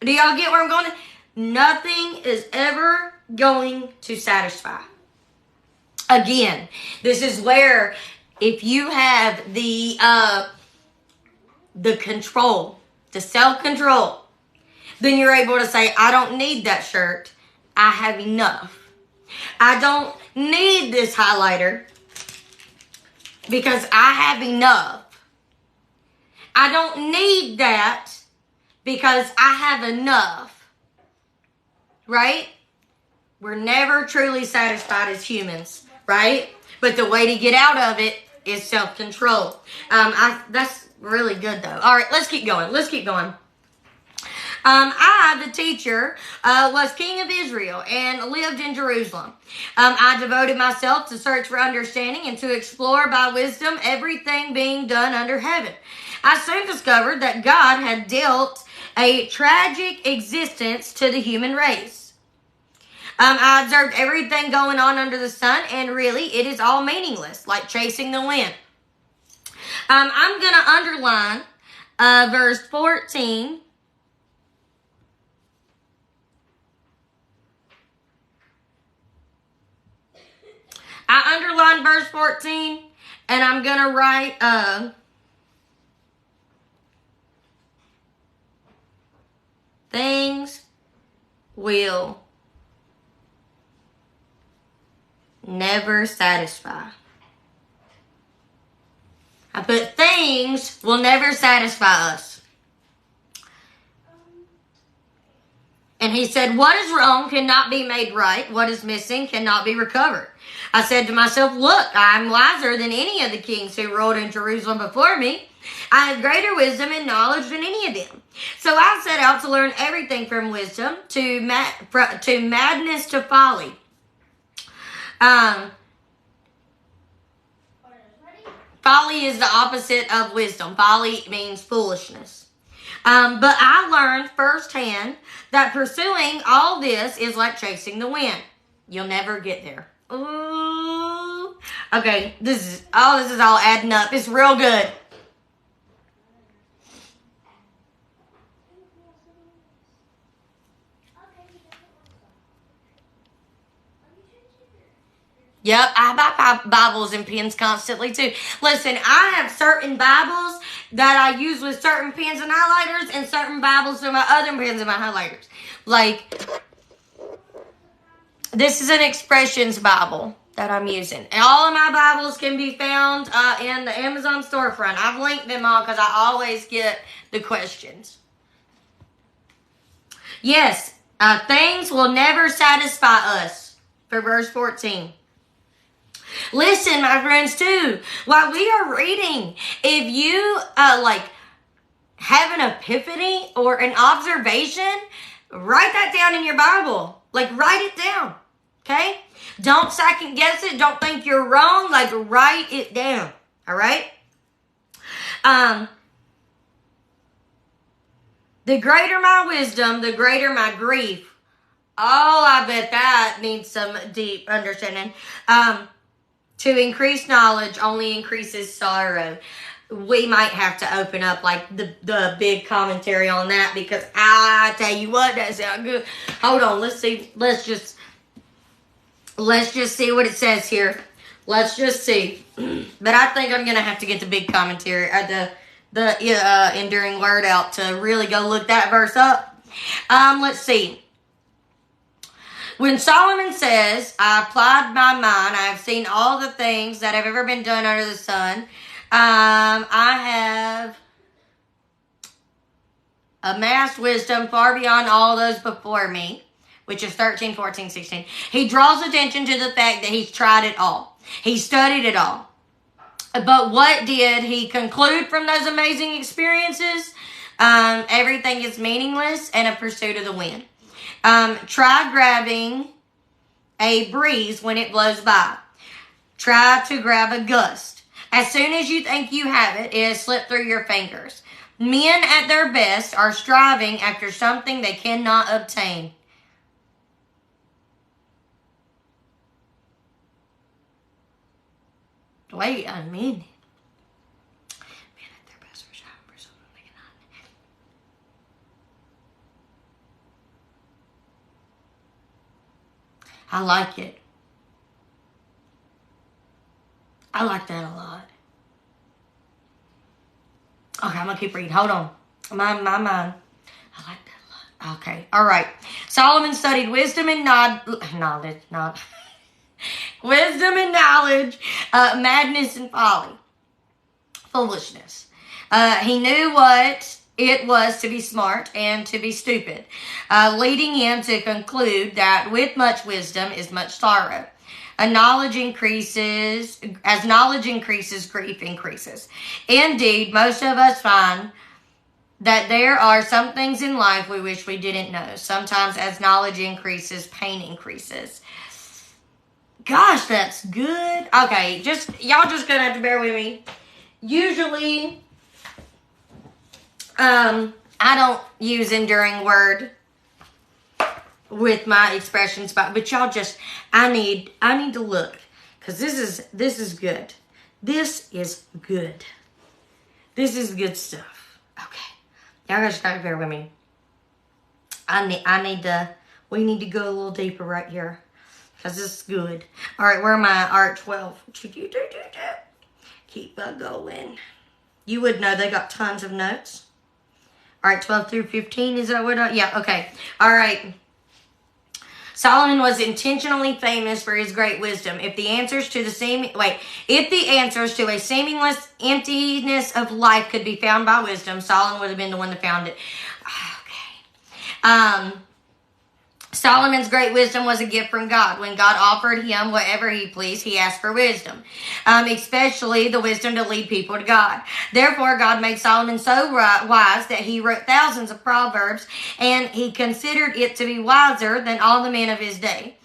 Do y'all get where I'm going? Nothing is ever going to satisfy. Again, this is where if you have the control, the self-control, then you're able to say, I don't need that shirt. I have enough. I don't need this highlighter because I have enough. I don't need that because I have enough. Right? We're never truly satisfied as humans, right? But the way to get out of it is self-control. That's really good, though. All right, let's keep going. I, the teacher, was king of Israel and lived in Jerusalem. I devoted myself to search for understanding and to explore by wisdom everything being done under heaven. I soon discovered that God had dealt a tragic existence to the human race. I observed everything going on under the sun, and really, it is all meaningless, like chasing the wind. I'm going to underline verse 14. I underlined verse 14, and I'm going to write things will never satisfy. I put things will never satisfy us. And he said, what is wrong cannot be made right. What is missing cannot be recovered. I said to myself, look, I am wiser than any of the kings who ruled in Jerusalem before me. I have greater wisdom and knowledge than any of them. So I set out to learn everything from wisdom to madness to folly. Folly is the opposite of wisdom. Folly means foolishness. But I learned firsthand that pursuing all this is like chasing the wind. You'll never get there. Ooh. Okay, this is all adding up. It's real good. Yep, I buy Bibles and pens constantly too. Listen, I have certain Bibles that I use with certain pens and highlighters, and certain Bibles with my other pens and my highlighters. Like, this is an Expressions Bible that I'm using. And all of my Bibles can be found in the Amazon storefront. I've linked them all because I always get the questions. Yes, things will never satisfy us, for verse 14. Listen, my friends, too, while we are reading, if you, have an epiphany or an observation, write that down in your Bible. Like, write it down, okay? Don't second guess it. Don't think you're wrong. Like, write it down, all right? The greater my wisdom, the greater my grief. Oh, I bet that needs some deep understanding. To increase knowledge only increases sorrow. We might have to open up like the big commentary on that, because I tell you what, that sounds good. Hold on, let's see. Let's just see what it says here. Let's just see. But I think I'm gonna have to get the big commentary, the enduring word out to really go look that verse up. Let's see. When Solomon says, I applied my mind, I have seen all the things that have ever been done under the sun. I have amassed wisdom far beyond all those before me, which is 13, 14, 16. He draws attention to the fact that he's tried it all. He studied it all. But what did he conclude from those amazing experiences? Everything is meaningless and a pursuit of the wind. Try grabbing a breeze when it blows by. Try to grab a gust. As soon as you think you have it, it has slipped through your fingers. Men at their best are striving after something they cannot obtain. Wait a minute. Men at their best are striving for something they cannot. I like it. I like that a lot. Okay, I'm going to keep reading. Hold on. My mind. I like that a lot. Okay, all right. Solomon studied wisdom and knowledge. Wisdom and knowledge, madness and folly. Foolishness. He knew what it was to be smart and to be stupid, leading him to conclude that with much wisdom is much sorrow. As knowledge increases, grief increases. Indeed, most of us find that there are some things in life we wish we didn't know. Sometimes as knowledge increases, pain increases. Gosh, that's good. Okay, y'all just gonna have to bear with me. Usually, I don't use enduring word with my expressions, but y'all just, I need to look, because this is good. This is good. This is good stuff. Okay, y'all just gotta bear with me. We need to go a little deeper right here, because this is good. All right, where am I? All right, 12. Keep going. You would know they got tons of notes. All right, 12 through 15, is that what yeah, okay. All right. Solomon was intentionally famous for his great wisdom. If the answers to a seamless emptiness of life could be found by wisdom, Solomon would have been the one that found it. Okay. Solomon's great wisdom was a gift from God. When God offered him whatever he pleased, he asked for wisdom, especially the wisdom to lead people to God. Therefore, God made Solomon so wise that he wrote thousands of proverbs, and he considered it to be wiser than all the men of his day.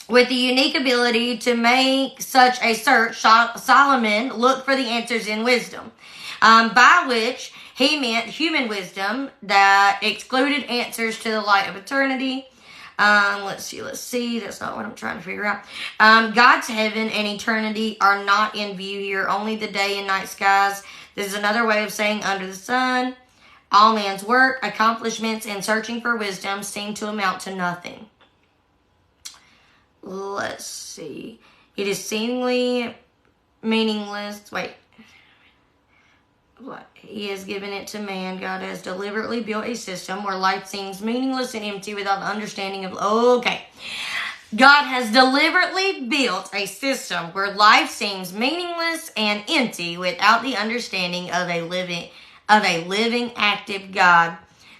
With the unique ability to make such a search, Solomon looked for the answers in wisdom, by which he meant human wisdom that excluded answers to the light of eternity. Let's see. That's not what I'm trying to figure out. God's heaven and eternity are not in view here. Only the day and night skies. This is another way of saying under the sun. All man's work, accomplishments, and searching for wisdom seem to amount to nothing. let's see. It is seemingly meaningless. Wait. What? He has given it to man. God has deliberately built a system where life seems meaningless and empty without the understanding of... Okay. God has deliberately built a system where life seems meaningless and empty without the understanding of a living, active God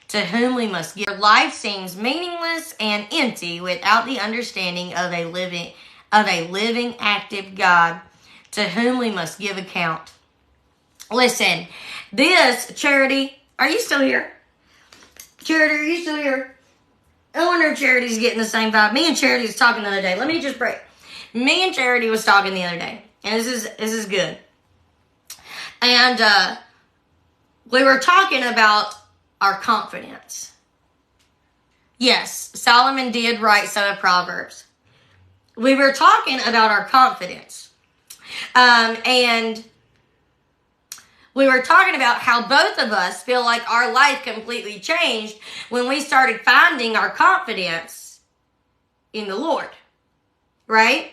to whom we must give. Life seems meaningless and empty without the understanding of a living, active God to whom we must give account. Listen, this, Charity, are you still here? Charity, are you still here? I wonder if Charity's getting the same vibe. Me and Charity was talking the other day. Let me just break. Me and Charity was talking the other day, and this is good. And we were talking about our confidence. Yes, Solomon did write some of Proverbs. We were talking about our confidence, and we were talking about how both of us feel like our life completely changed when we started finding our confidence in the Lord, right?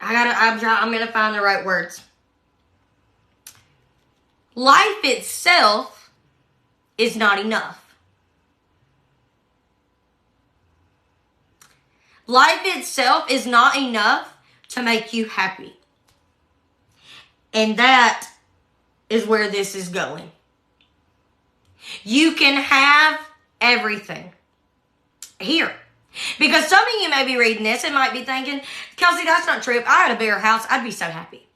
I'm gonna find the right words. Life itself is not enough. Life itself is not enough to make you happy. And that is where this is going. You can have everything here. Because some of you may be reading this and might be thinking, Kelsey, that's not true. If I had a bigger house, I'd be so happy.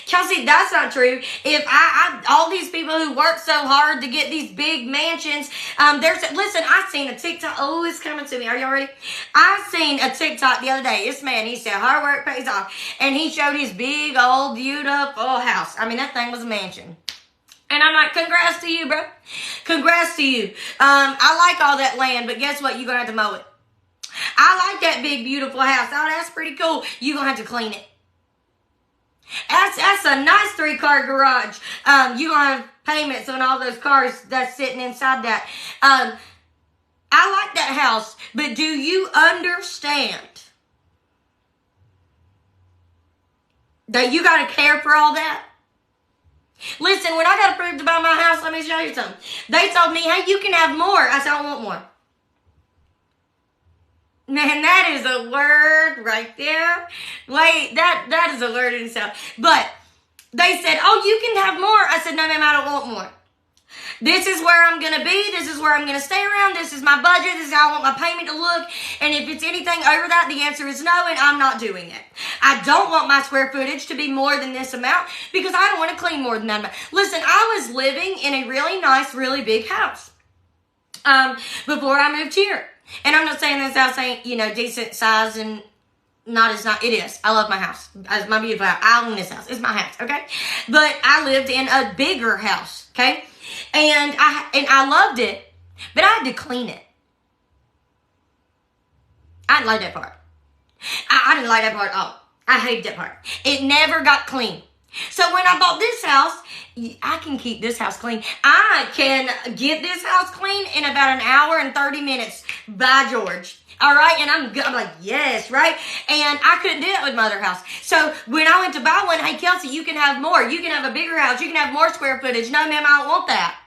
Kelsey, that's not true. If I all these people who work so hard to get these big mansions, listen, I seen a TikTok. Oh, it's coming to me. Are y'all ready? I seen a TikTok the other day. This man, he said hard work pays off, and he showed his big old beautiful house. I mean, that thing was a mansion. And I'm like, congrats to you, bro. Congrats to you. I like all that land, but guess what? You're gonna have to mow it. I like that big beautiful house. Oh, that's pretty cool. You're gonna have to clean it. That's a nice 3-car garage. You're going to have payments on all those cars that's sitting inside that. I like that house, but do you understand that you got to care for all that? Listen, when I got approved to buy my house, let me show you something. They told me, hey, you can have more. I said, I want more. Man, that is a word right there. Wait, that is a word in itself. But they said, oh, you can have more. I said, no, ma'am, I don't want more. This is where I'm going to be. This is where I'm going to stay around. This is my budget. This is how I want my payment to look. And if it's anything over that, the answer is no, and I'm not doing it. I don't want my square footage to be more than this amount because I don't want to clean more than that amount. Listen, I was living in a really nice, really big house before I moved here. And I'm not saying this house ain't, decent size and not as nice. It is. I love my house. It's my beautiful house. I own this house. It's my house, okay? But I lived in a bigger house, okay? And I loved it, but I had to clean it. I didn't like that part. I didn't like that part at all. I hated that part. It never got clean. So when I bought this house, I can keep this house clean. I can get this house clean in about an hour and 30 minutes by George. All right, and I'm like, yes, right? And I couldn't do that with my other house. So when I went to buy one, hey, Kelsey, you can have more. You can have a bigger house. You can have more square footage. No, ma'am, I don't want that.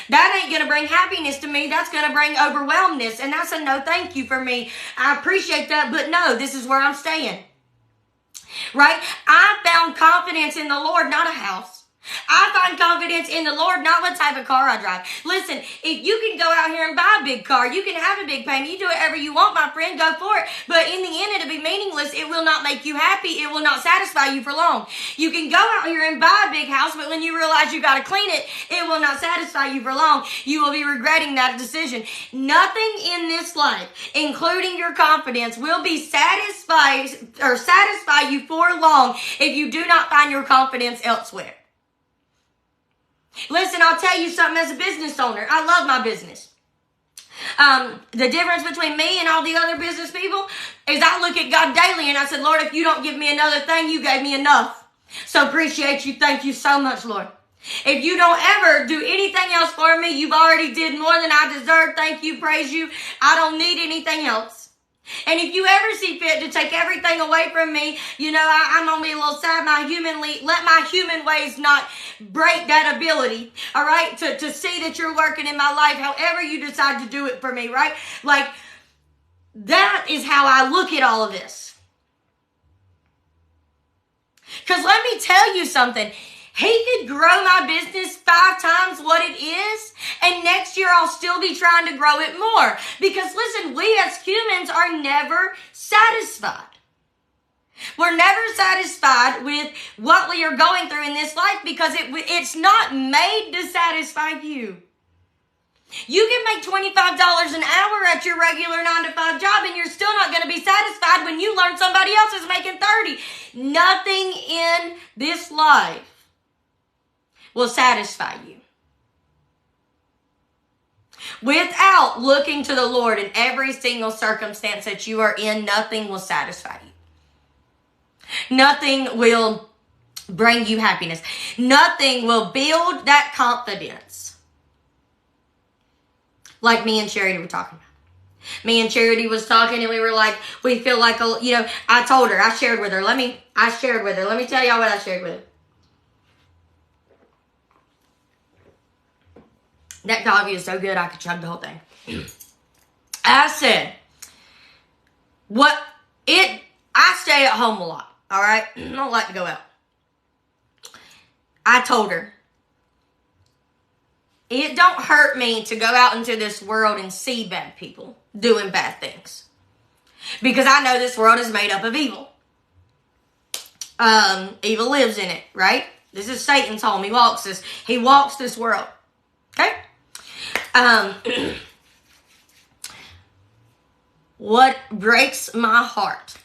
That ain't going to bring happiness to me. That's going to bring overwhelmness. And that's a no thank you for me. I appreciate that, but no, this is where I'm staying. Right? I found confidence in the Lord, not a house. I find confidence in the Lord, not what type of car I drive. Listen, if you can go out here and buy a big car, you can have a big payment, you do whatever you want, my friend, go for it. But in the end, it'll be meaningless. It will not make you happy. It will not satisfy you for long. You can go out here and buy a big house, but when you realize you got to clean it, it will not satisfy you for long. You will be regretting that decision. Nothing in this life, including your confidence, will be satisfy you for long if you do not find your confidence elsewhere. Listen, I'll tell you something as a business owner. I love my business. The difference between me and all the other business people is I look at God daily and I said, Lord, if you don't give me another thing, you gave me enough. So appreciate you. Thank you so much, Lord. If you don't ever do anything else for me, you've already did more than I deserve. Thank you. Praise you. I don't need anything else. And if you ever see fit to take everything away from me, I'm going to be a little sad. Let my human ways not break that ability, all right, to see that you're working in my life, however you decide to do it for me, right? Like, that is how I look at all of this. Because let me tell you something. He could grow my business 5 times what it is, and next year I'll still be trying to grow it more. Because listen, we as humans are never satisfied. We're never satisfied with what we are going through in this life because it's not made to satisfy you. You can make $25 an hour at your regular 9-to-5 job, and you're still not going to be satisfied when you learn somebody else is making 30. Nothing in this life will satisfy you. Without looking to the Lord in every single circumstance that you are in, nothing will satisfy you. Nothing will bring you happiness. Nothing will build that confidence. Like me and Charity were talking about. Me and Charity was talking, and we were like, we feel like, I told her, I shared with her. Let me tell y'all what I shared with her. That coffee is so good, I could chug the whole thing. I said, I stay at home a lot, all right? I don't like to go out. I told her, it don't hurt me to go out into this world and see bad people doing bad things. Because I know this world is made up of evil. Evil lives in it, right? This is Satan's home. He walks this world. Okay? What breaks my heart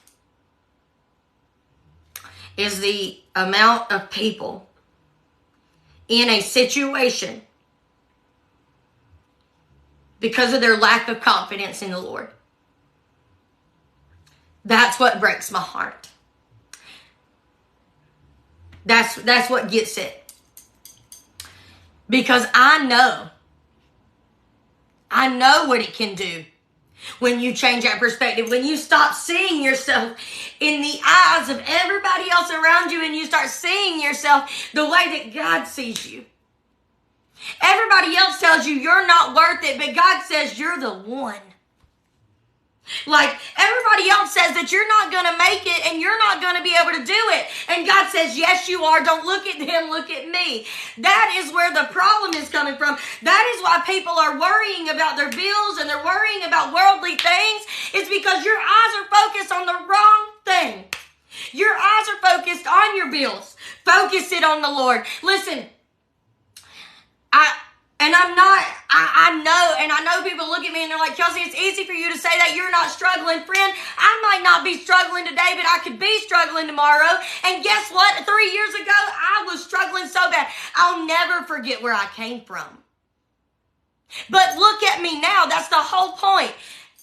is the amount of people in a situation because of their lack of confidence in the Lord. That's what breaks my heart. That's what gets it. Because I know what it can do when you change that perspective. When you stop seeing yourself in the eyes of everybody else around you and you start seeing yourself the way that God sees you. Everybody else tells you you're not worth it, but God says you're the one. Like, everybody else says that you're not going to make it and you're not going to be able to do it. And God says, yes, you are. Don't look at them, look at me. That is where the problem is coming from. That is why people are worrying about their bills and they're worrying about worldly things. It's because your eyes are focused on the wrong thing. Your eyes are focused on your bills. Focus it on the Lord. Listen, I know people look at me and they're like, Kelsey, it's easy for you to say that you're not struggling. Friend, I might not be struggling today, but I could be struggling tomorrow. And guess what? 3 years ago, I was struggling so bad. I'll never forget where I came from. But look at me now. That's the whole point.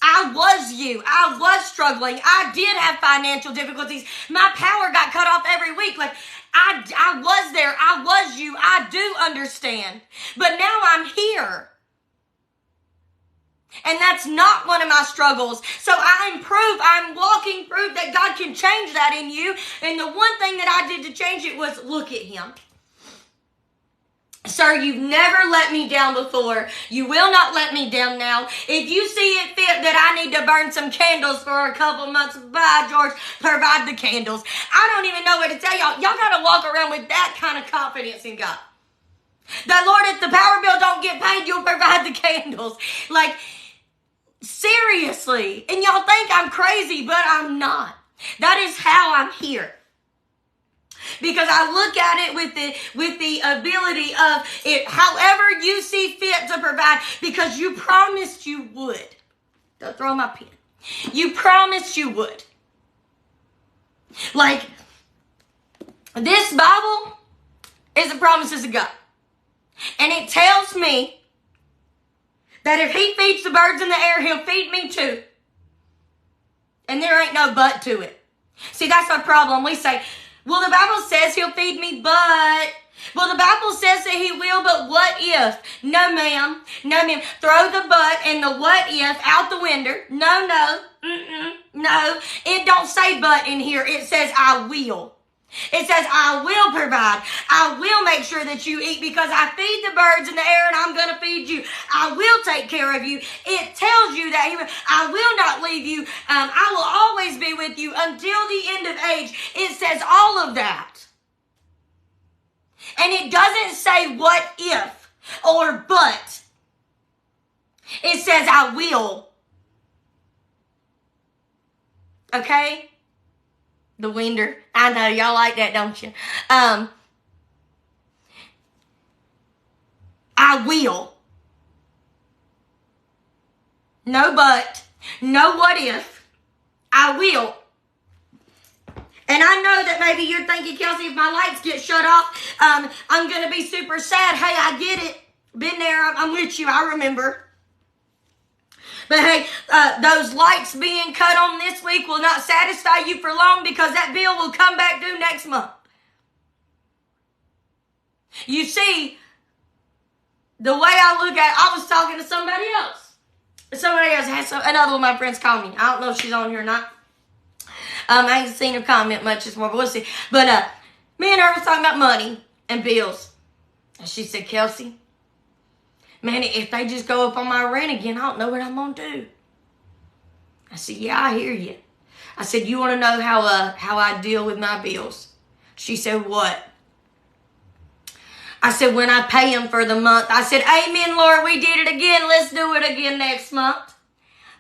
I was struggling. I did have financial difficulties. My power got cut off every week. Like, I was there. I was you. I do understand. But now I'm here. And that's not one of my struggles. So I'm walking proof that God can change that in you. And the one thing that I did to change it was look at Him. Sir, you've never let me down before. You will not let me down now. If you see it fit that I need to burn some candles for a couple months, by George, provide the candles. I don't even know what to tell y'all. Y'all got to walk around with that kind of confidence in God. That, Lord, if the power bill don't get paid, you'll provide the candles. Like, seriously. And y'all think I'm crazy, but I'm not. That is how I'm here. Because I look at it with the ability of it, however you see fit to provide, because you promised you would. Don't throw my pen. You promised you would. Like, this Bible is the promises of God. And it tells me that if He feeds the birds in the air, He'll feed me too. And there ain't no but to it. See, that's our problem. We say, well, the Bible says He'll feed me, but Well, the Bible says that he will, but what if? No, ma'am. No, ma'am. Throw the but and the what if out the window. No, no. No. It don't say but in here. It says I will. It says, I will provide. I will make sure that you eat because I feed the birds in the air and I'm going to feed you. I will take care of you. It tells you that I will not leave you. I will always be with you until the end of age. It says all of that. And it doesn't say what if or but. It says I will. Okay? The winder. I know, y'all like that, don't you? I will. No but. No what if. I will. And I know that maybe you're thinking, Kelsey, if my lights get shut off, I'm going to be super sad. Hey, I get it. Been there. I'm with you. I remember. But hey, those lights being cut on this week will not satisfy you for long because that bill will come back due next month. You see, the way I look at it, I was talking to somebody else. Somebody else had another one of my friends call me. I don't know if she's on here or not. I ain't seen her comment much this morning, but we'll see. But me and her was talking about money and bills. And she said, Kelsey, man, if they just go up on my rent again, I don't know what I'm going to do. I said, yeah, I hear you. I said, you want to know how I deal with my bills? She said, what? I said, when I pay them for the month. I said, amen, Lord, we did it again. Let's do it again next month.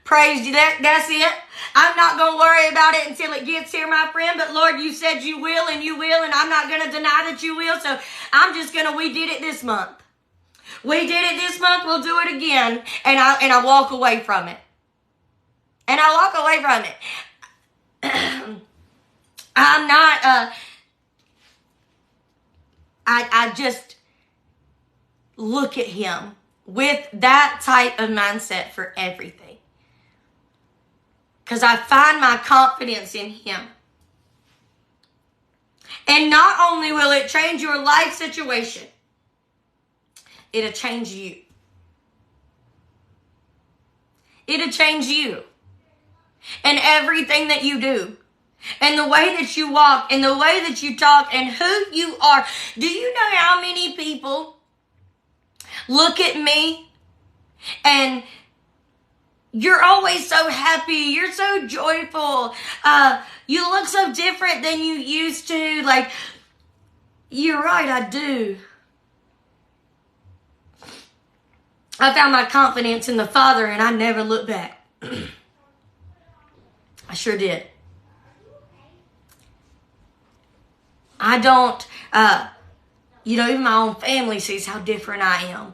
Praise you. That's it. I'm not going to worry about it until it gets here, my friend. But Lord, you said you will, and I'm not going to deny that you will. So I'm just going to, we did it this month. We did it this month. We'll do it again. And I walk away from it. And I walk away from it. I'm not, I just look at him with that type of mindset for everything. Because I find my confidence in him. And not only will it change your life situation, it'll change you. It'll change you. And everything that you do. And the way that you walk. And the way that you talk. And who you are. Do you know how many people look at me and you're always so happy. You're so joyful. You look so different than you used to. Like, you're right, I do. I found my confidence in the Father and I never looked back. I sure did. I don't, even my own family sees how different I am.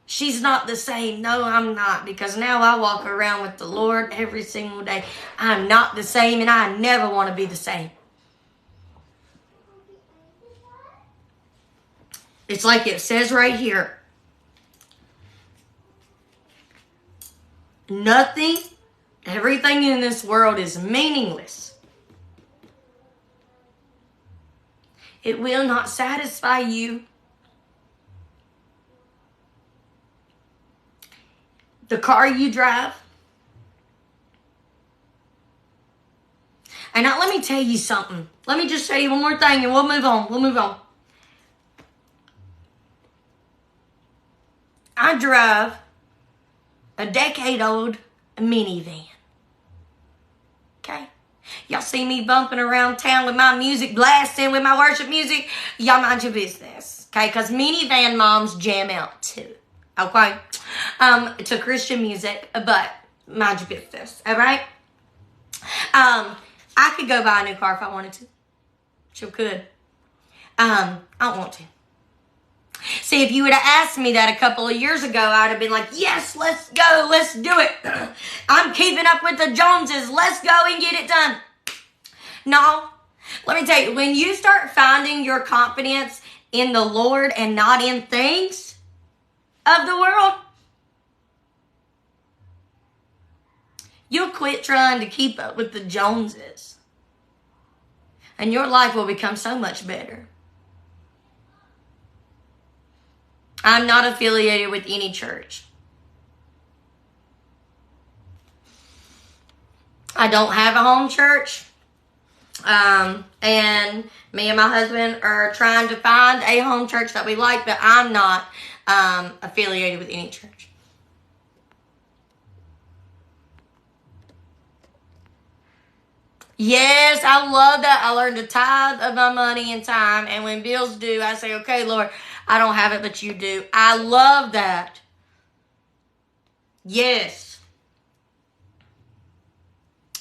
She's not the same. No, I'm not. Because now I walk around with the Lord every single day. I'm not the same and I never want to be the same. It's like it says right here. Nothing, everything in this world is meaningless. It will not satisfy you. The car you drive. And now let me tell you something. Let me just tell you one more thing and we'll move on. I drive a decade-old minivan. Okay? Y'all see me bumping around town with my music blasting, with my worship music. Y'all mind your business. Okay? Because minivan moms jam out too. Okay? To Christian music, but mind your business. Alright? I could go buy a new car if I wanted to. Sure could. I don't want to. See, if you would have asked me that a couple of years ago, I'd have been like, yes, let's go, let's do it. I'm keeping up with the Joneses. Let's go and get it done. No. Let me tell you, when you start finding your confidence in the Lord and not in things of the world, you'll quit trying to keep up with the Joneses. And your life will become so much better. I'm not affiliated with any church. I don't have a home church. And me and my husband are trying to find a home church that we like, but I'm not affiliated with any church. Yes, I love that. I learned to tithe of my money and time, and when bills due, I say, okay, Lord, I don't have it, but you do. I love that. Yes.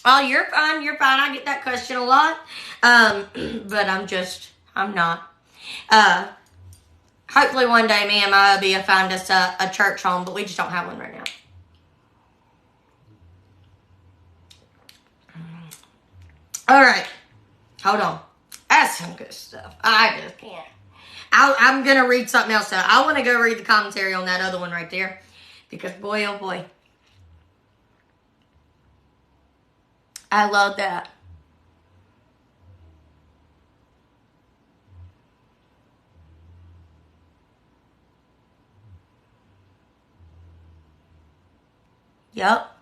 Oh, you're fine. You're fine. I get that question a lot. But I'm not. Hopefully one day me and my hubby will find us a church home, but we just don't have one right now. All right. Hold on. That's some good stuff. I just can't. I'm going to read something else. I want to go read the commentary on that other one right there. Because boy, oh boy. I love that. Yep.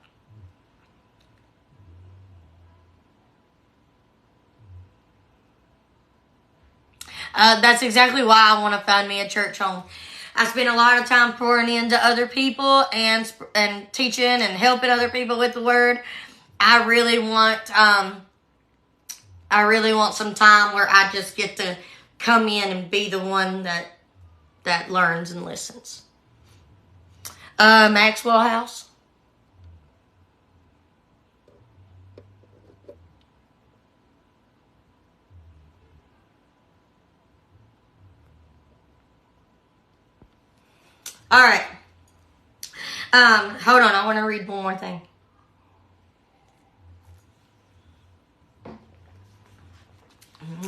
That's exactly why I want to find me a church home. I spend a lot of time pouring into other people and teaching and helping other people with the word. I really want some time where I just get to come in and be the one that learns and listens. Maxwell House. All right. Hold on. I want to read one more thing.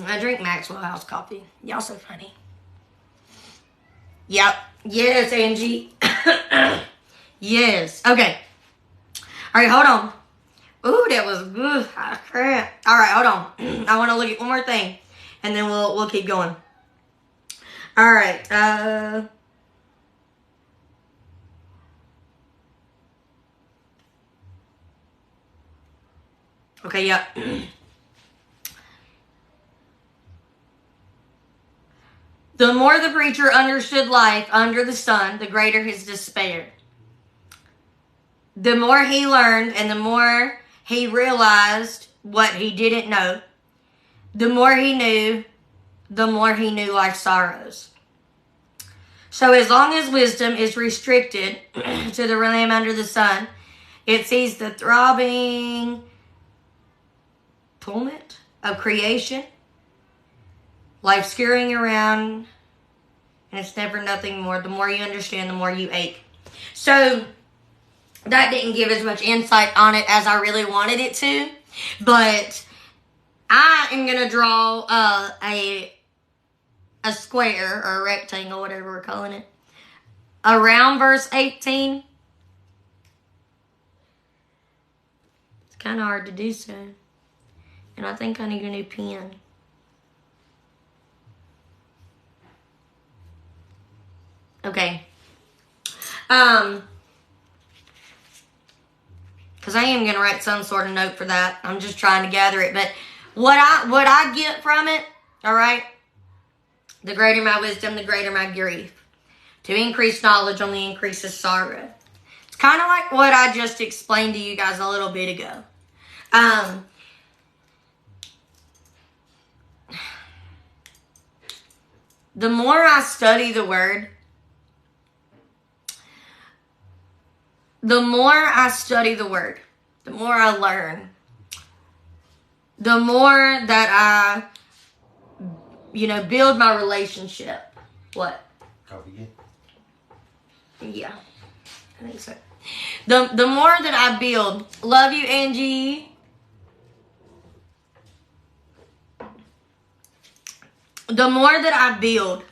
I drink Maxwell House coffee. Y'all so funny. Yep. Yes, Angie. Yes. Okay. All right, hold on. Ooh, that was good. Ah, crap. All right, hold on. I want to look at one more thing, and then we'll keep going. All right. Okay, yep. The more the preacher understood life under the sun, the greater his despair. The more he learned and the more he realized what he didn't know, the more he knew life's sorrows. So as long as wisdom is restricted to the realm under the sun, it sees the throbbing plummet of creation, life scurrying around, and it's never nothing more. The more you understand, the more you ache. So that didn't give as much insight on it as I really wanted it to, but I am going to draw a square or a rectangle, whatever we're calling it, around verse 18. It's kind of hard to do so. And I think I need a new pen. Okay. Because I am going to write some sort of note for that. I'm just trying to gather it. But what I get from it, all right, the greater my wisdom, the greater my grief. To increase knowledge only increases sorrow. It's kind of like what I just explained to you guys a little bit ago. The more I study the word, the more I learn, the more that I, build my relationship. What? Coffee again? Yeah, I think so. The more that I build, love you, Angie. The more that I build,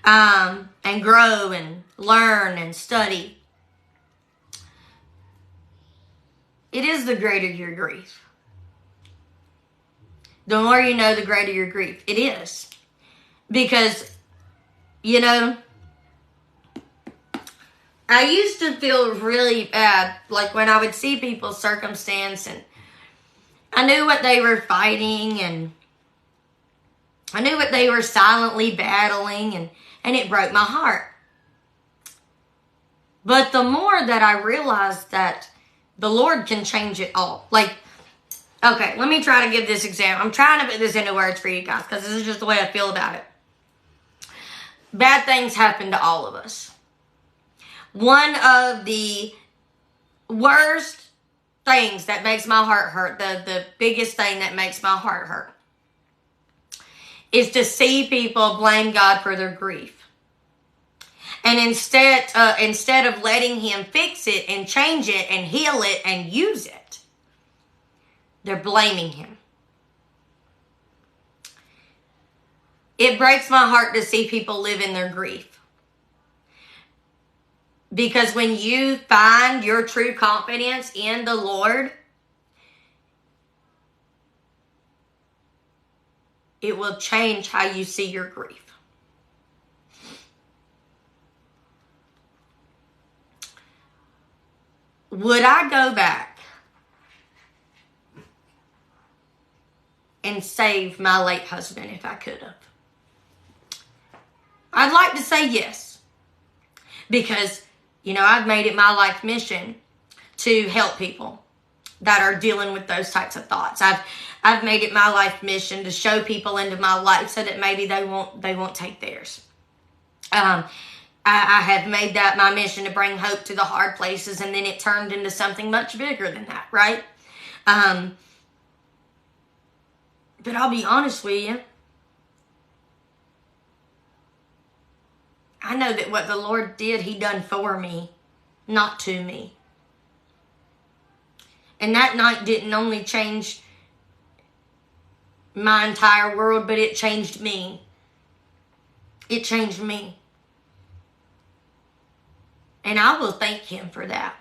and grow and learn and study, it is the greater your grief. The more you know, the greater your grief. It is. Because, I used to feel really bad, like when I would see people's circumstance and I knew what they were fighting and I knew what they were silently battling, and it broke my heart. But the more that I realized that the Lord can change it all. Like, okay, let me try to give this example. I'm trying to put this into words for you guys because this is just the way I feel about it. Bad things happen to all of us. One of the worst things that makes my heart hurt, the biggest thing that makes my heart hurt, is to see people blame God for their grief. And instead of letting him fix it and change it and heal it and use it, they're blaming him. It breaks my heart to see people live in their grief. Because when you find your true confidence in the Lord, it will change how you see your grief. Would I go back and save my late husband if I could have? I'd like to say yes. Because, I've made it my life mission to help people that are dealing with those types of thoughts. I've made it my life mission to show people into my life so that maybe they won't take theirs. I have made that my mission to bring hope to the hard places, and then it turned into something much bigger than that, right? But I'll be honest with you. I know that what the Lord did, he done for me, not to me. And that night didn't only change my entire world, but it changed me. It changed me. And I will thank him for that.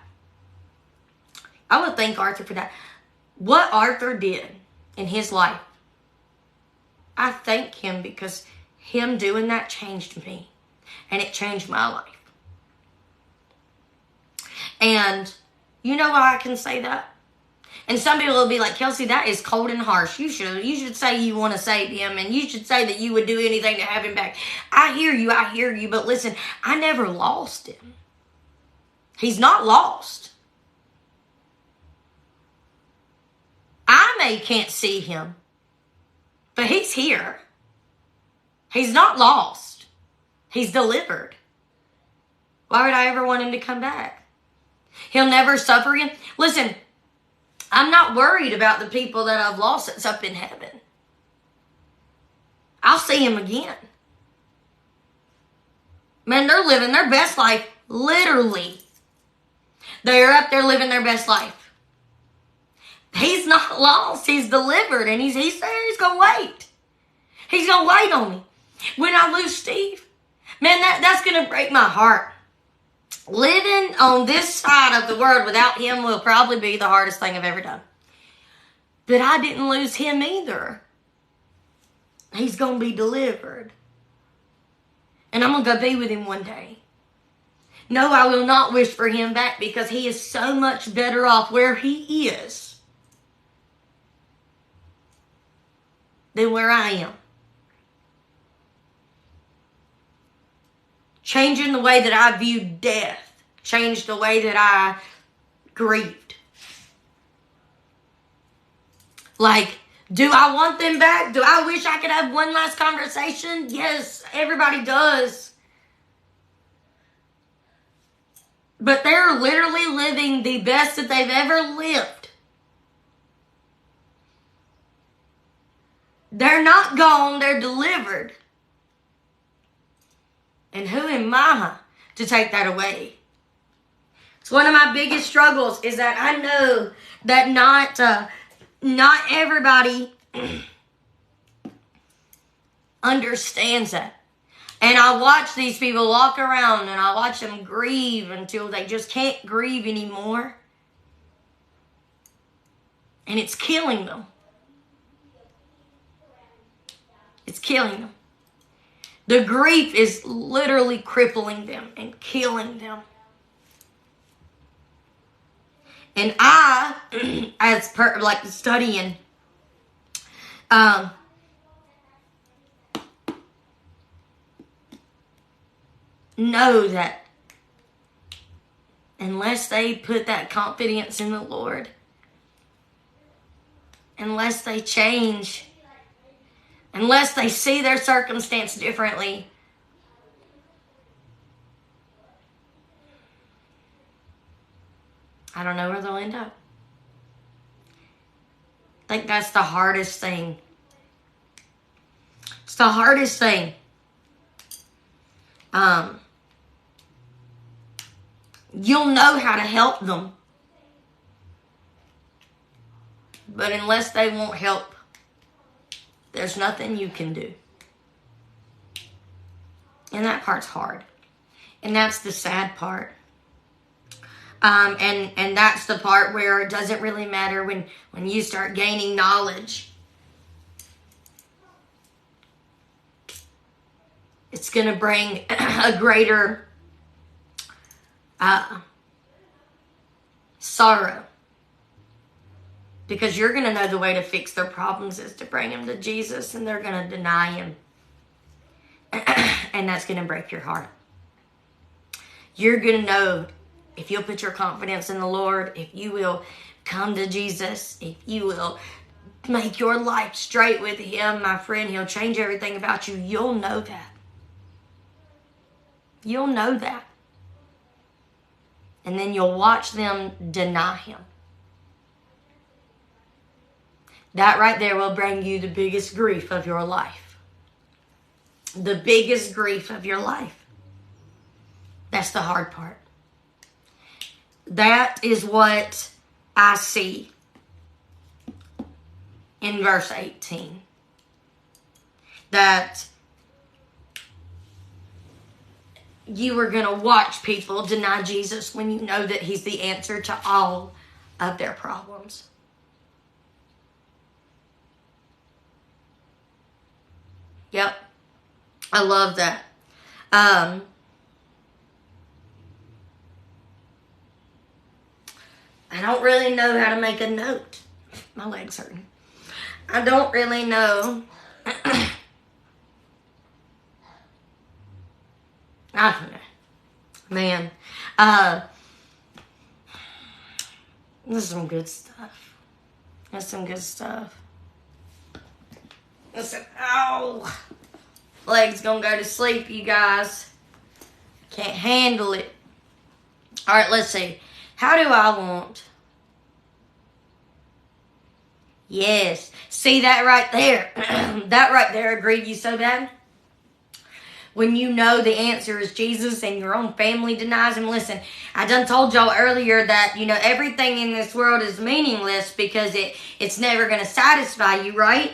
I will thank Arthur for that. What Arthur did in his life, I thank him because him doing that changed me. And it changed my life. And you know why I can say that? And some people will be like, Kelsey, that is cold and harsh. You should say you want to save him, and you should say that you would do anything to have him back. I hear you, but listen, I never lost him. He's not lost. I can't see him, but he's here. He's not lost. He's delivered. Why would I ever want him to come back? He'll never suffer again. Listen, I'm not worried about the people that I've lost that's up in heaven. I'll see him again. Man, they're living their best life, literally. They're up there living their best life. He's not lost. He's delivered, and he's there. He's going to wait. He's going to wait on me. When I lose Steve, man, that's going to break my heart. Living on this side of the world without him will probably be the hardest thing I've ever done. But I didn't lose him either. He's going to be delivered. And I'm going to go be with him one day. No, I will not wish for him back because he is so much better off where he is than where I am. Changing the way that I viewed death. Changed the way that I grieved. Like, do I want them back? Do I wish I could have one last conversation? Yes, everybody does. But they're literally living the best that they've ever lived. They're not gone, they're delivered. And who am I to take that away? It's one of my biggest struggles is that I know that not everybody understands that. And I watch these people walk around and I watch them grieve until they just can't grieve anymore. And it's killing them. It's killing them. The grief is literally crippling them and killing them. And I, as like studying, know that unless they put that confidence in the Lord, unless they change, unless they see their circumstance differently, I don't know where they'll end up. I think that's the hardest thing. It's the hardest thing. You'll know how to help them. But unless they won't help, there's nothing you can do. And that part's hard. And that's the sad part. And that's the part where it doesn't really matter when you start gaining knowledge. It's going to bring a greater sorrow. Because you're going to know the way to fix their problems is to bring them to Jesus, and they're going to deny him. And that's going to break your heart. You're going to know, if you'll put your confidence in the Lord, if you will come to Jesus, if you will make your life straight with him, my friend, he'll change everything about you. You'll know that. You'll know that. And then you'll watch them deny him. That right there will bring you the biggest grief of your life. The biggest grief of your life. That's the hard part. That is what I see in verse 18. That you are going to watch people deny Jesus when you know that he's the answer to all of their problems. Yep. I love that. I don't really know how to make a note. My leg's hurting. I don't really know. I don't know. Man. This is some good stuff. That's some good stuff. Listen, ow. Leg's gonna go to sleep, you guys. Can't handle it. Alright, let's see. How do I want? Yes. See that right there? That right there agreed you so bad. When you know the answer is Jesus and your own family denies him. Listen, I done told y'all earlier that, everything in this world is meaningless because it's never going to satisfy you, right?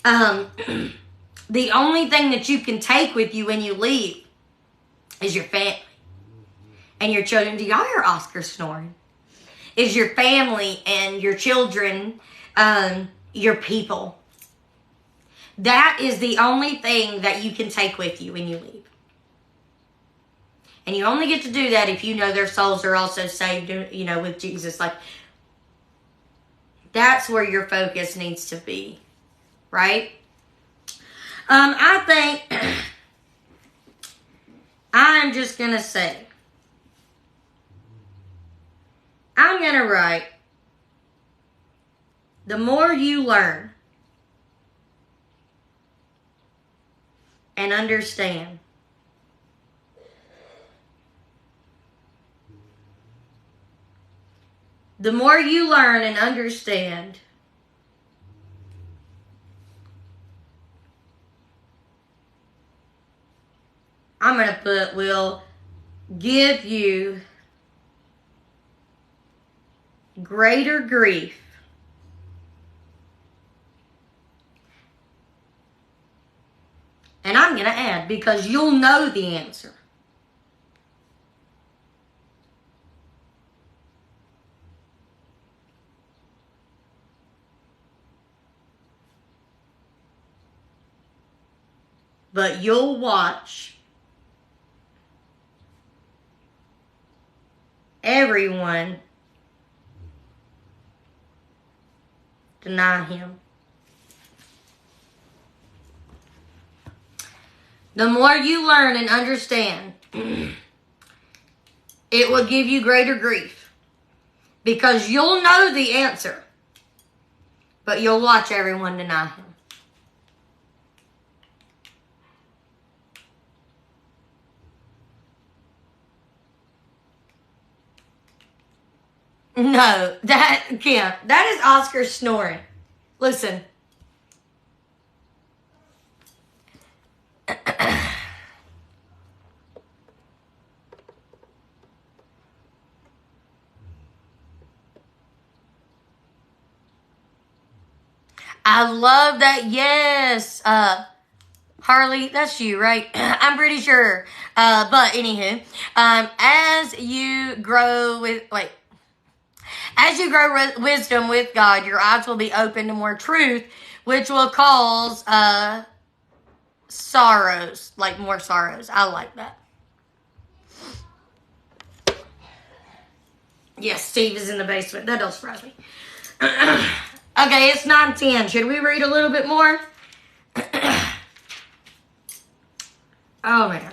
The only thing that you can take with you when you leave is your family and your children. Do y'all hear Oscar snoring? Is your family and your children, your people. That is the only thing that you can take with you when you leave. And you only get to do that if you know their souls are also saved, with Jesus. Like, that's where your focus needs to be, right? I think I'm just going to say, I'm going to write, the more you learn and understand, the more you learn and understand, I'm going to put, will give you greater grief and I'm going to add, because you'll know the answer. But you'll watch everyone deny him. The more you learn and understand, it will give you greater grief. Because you'll know the answer, but you'll watch everyone deny him. No, Kim, that is Oscar snoring. Listen. I love that. Yes. Harley, that's you, right? I'm pretty sure. But anywho, as you grow wisdom with God, your eyes will be open to more truth, which will cause sorrows, like more sorrows. I like that. Yes, Steve is in the basement. That don't surprise me. Okay, it's 9:10. Should we read a little bit more? Oh, man.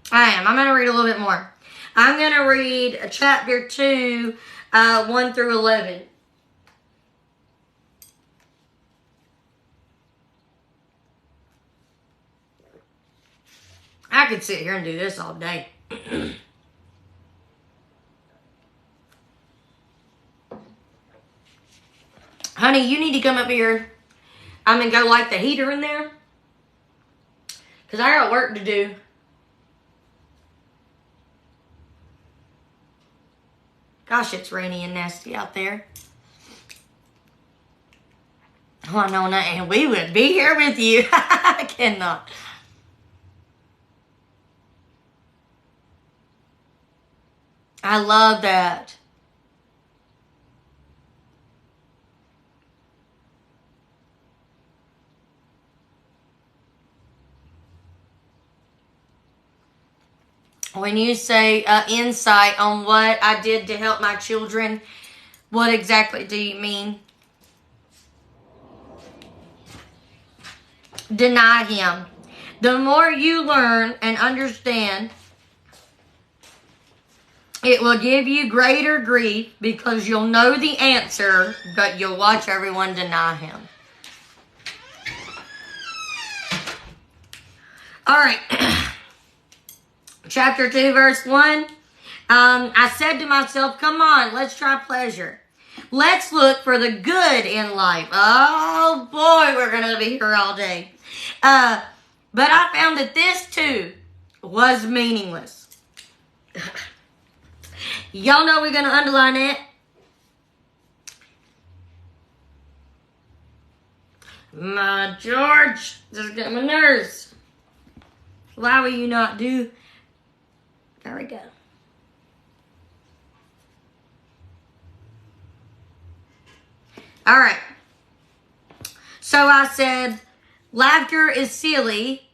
I am. I'm going to read a little bit more. I'm going to read chapter 2, 1 through 11. I could sit here and do this all day. Honey, you need to come up here. I'm going to go light the heater in there. Because I got work to do. Gosh, it's rainy and nasty out there. Oh, I know, and we would be here with you. I cannot. I love that. When you say insight on what I did to help my children, what exactly do you mean? Deny him. The more you learn and understand, it will give you greater grief because you'll know the answer, but you'll watch everyone deny him. All right. Chapter 2, verse 1. I said to myself, come on, let's try pleasure. Let's look for the good in life. Oh, boy, we're going to be here all day. But I found that this, too, was meaningless. Y'all know we're going to underline it. My George, this is getting my nerves. Why will you not do... There we go. All right. So I said, laughter is silly.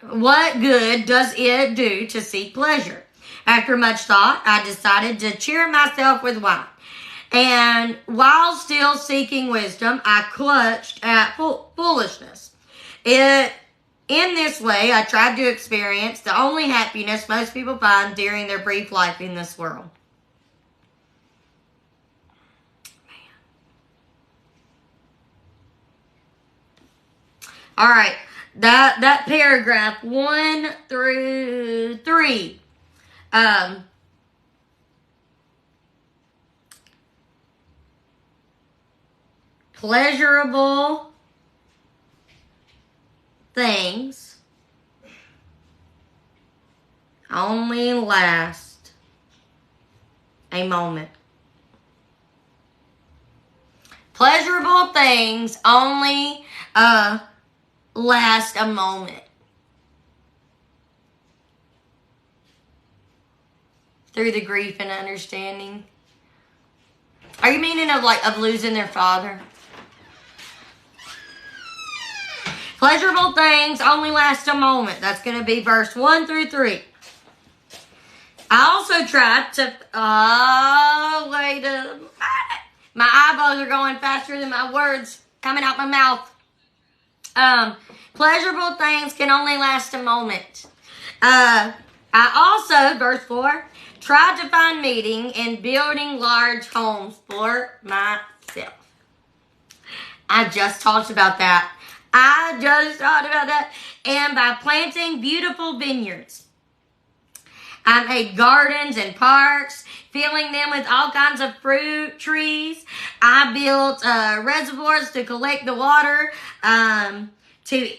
What good does it do to seek pleasure? After much thought, I decided to cheer myself with wine. And while still seeking wisdom, I clutched at foolishness. In this way, I tried to experience the only happiness most people find during their brief life in this world. Man. All right, that paragraph 1 through 3. Pleasurable things only last a moment. Pleasurable things only last a moment. Through the grief and understanding. Are you meaning of losing their father? Pleasurable things only last a moment. That's going to be verse 1 through 3. I also tried to, oh, wait a minute. My eyeballs are going faster than my words coming out my mouth. Pleasurable things can only last a moment. I also, verse 4, tried to find meaning in building large homes for myself. I just talked about that. And by planting beautiful vineyards. I made gardens and parks, filling them with all kinds of fruit trees. I built reservoirs to collect the water, to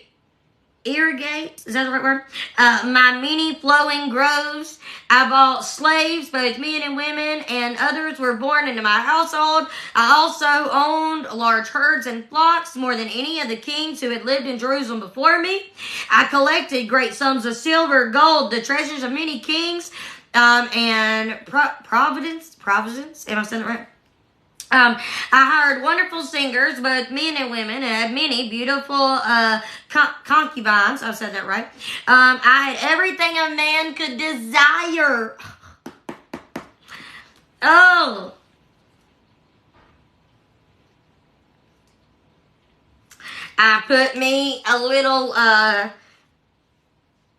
irrigate, is that the right word? My many flowing groves. I bought slaves, both men and women, and others were born into my household. I also owned large herds and flocks, more than any of the kings who had lived in Jerusalem before me. I collected great sums of silver, gold, the treasures of many kings, and Providence, am I saying it right? I hired wonderful singers, both men and women, and had many beautiful concubines. I've said that right. I had everything a man could desire. Oh. I put me a little,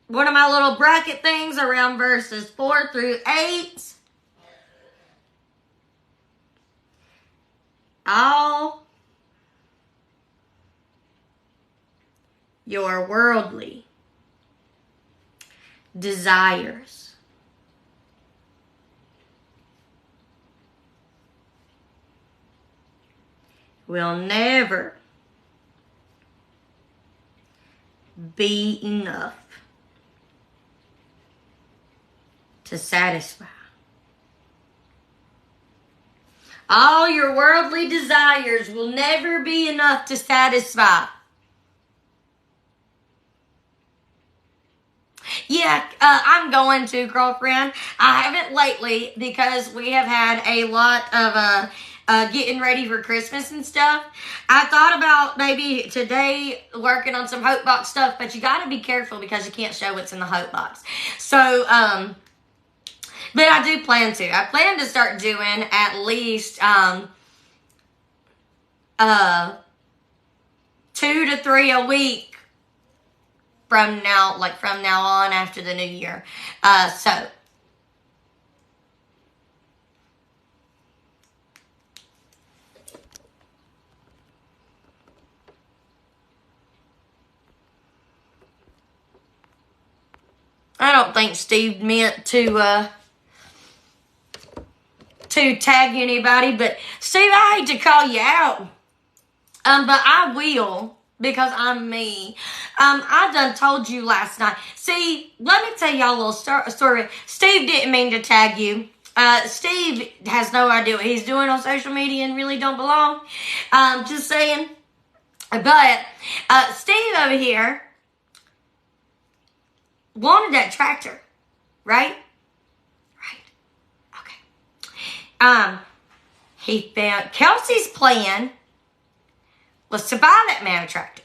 one of my little bracket things around verses 4 through 8. All your worldly desires will never be enough to satisfy. All your worldly desires will never be enough to satisfy. Yeah, I'm going to, girlfriend. I haven't lately because we have had a lot of getting ready for Christmas and stuff. I thought about maybe today working on some Hope Box stuff, but you got to be careful because you can't show what's in the Hope Box. So, but I do plan to. I plan to start doing at least 2 to 3 a week from now on after the new year. So I don't think Steve meant to tag anybody, but Steve, I hate to call you out. But I will, because I'm me. I done told you last night. See, let me tell y'all a little story. Steve didn't mean to tag you. Steve has no idea what he's doing on social media and really don't belong. Just saying. But Steve over here wanted that tractor, right? Okay. He found Kelsey's plan was to buy that man a tractor.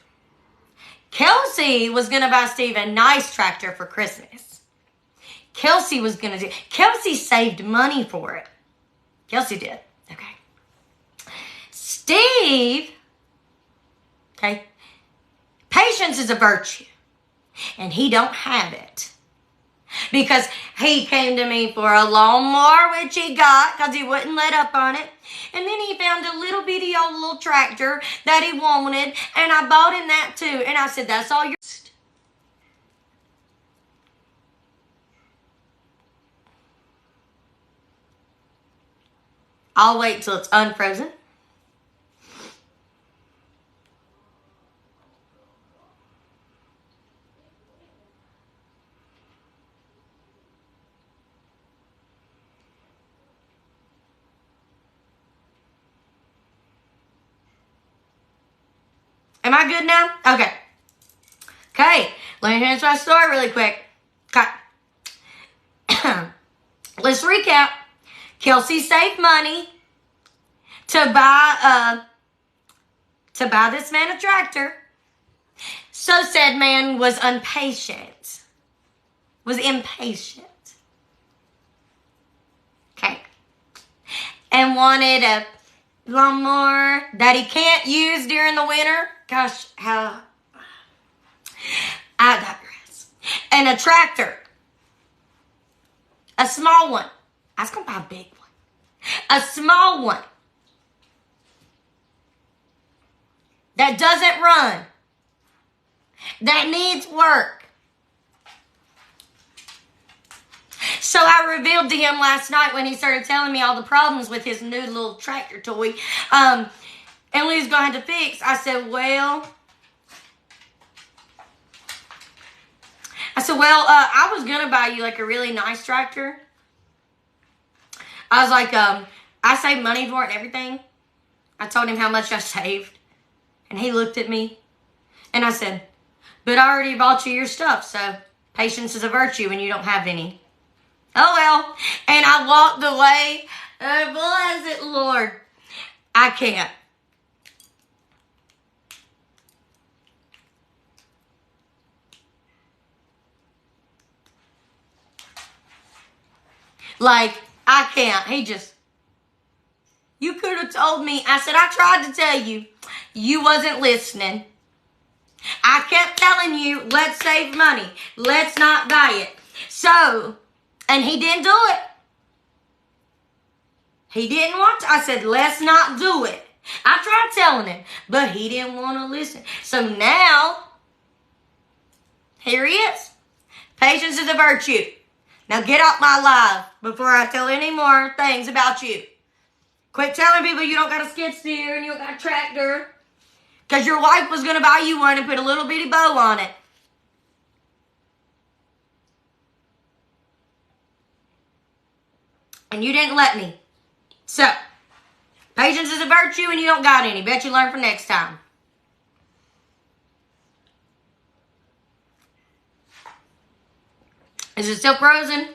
Kelsey was going to buy Steve a nice tractor for Christmas. Kelsey saved money for it. Kelsey did. Okay. Steve, okay, patience is a virtue, and he don't have it. Because he came to me for a lawnmower, which he got because he wouldn't let up on it. And then he found a little bitty old little tractor that he wanted, and I bought him that too. And I said, that's all you're... I'll wait till it's unfrozen. Am I good now? Okay. Okay, let me finish my story really quick. Okay. Let's recap. Kelsey saved money to buy this man a tractor. So said man was impatient. Okay. And wanted a lawnmower that he can't use during the winter. Gosh, how I digress. And a tractor. A small one. I was going to buy a big one. A small one. That doesn't run. That needs work. So I revealed to him last night when he started telling me all the problems with his new little tractor toy. And what he's going to have to fix. I said, well, I was going to buy you like a really nice tractor. I was like, I saved money for it and everything. I told him how much I saved. And he looked at me. And I said, but I already bought you your stuff. So patience is a virtue when you don't have any. Oh, well. And I walked away. Bless it, Lord. I can't. Like, I can't. He just, you could have told me. I said, I tried to tell you. You wasn't listening. I kept telling you, let's save money. Let's not buy it. So, and he didn't do it. He didn't want to. I said, let's not do it. I tried telling him, but he didn't want to listen. So now, here he is. Patience is a virtue. Now get off my life before I tell any more things about you. Quit telling people you don't got a skid steer and you don't got a tractor. Because your wife was going to buy you one and put a little bitty bow on it. And you didn't let me. So, patience is a virtue and you don't got any. Bet you learn for next time. Is it still frozen?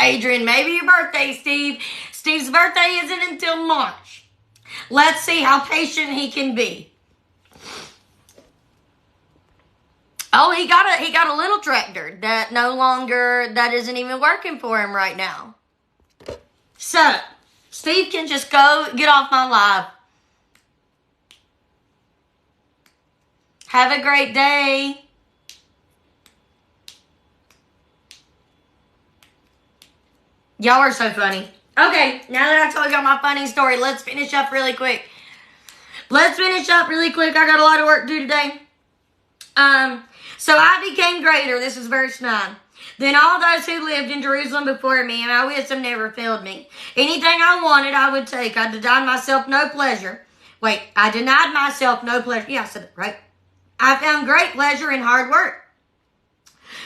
Adrian, maybe your birthday, Steve. Steve's birthday isn't until March. Let's see how patient he can be. Oh, he got a little tractor that isn't even working for him right now. So, Steve can just go get off my live. Have a great day. Y'all are so funny. Okay, now that I told y'all my funny story, let's finish up really quick. I got a lot of work to do today. So I became greater. This is verse 9. Then all those who lived in Jerusalem before me, and my wisdom never failed me. Anything I wanted, I would take. I denied myself no pleasure. I denied myself no pleasure. Yeah, I said it right. I found great pleasure in hard work,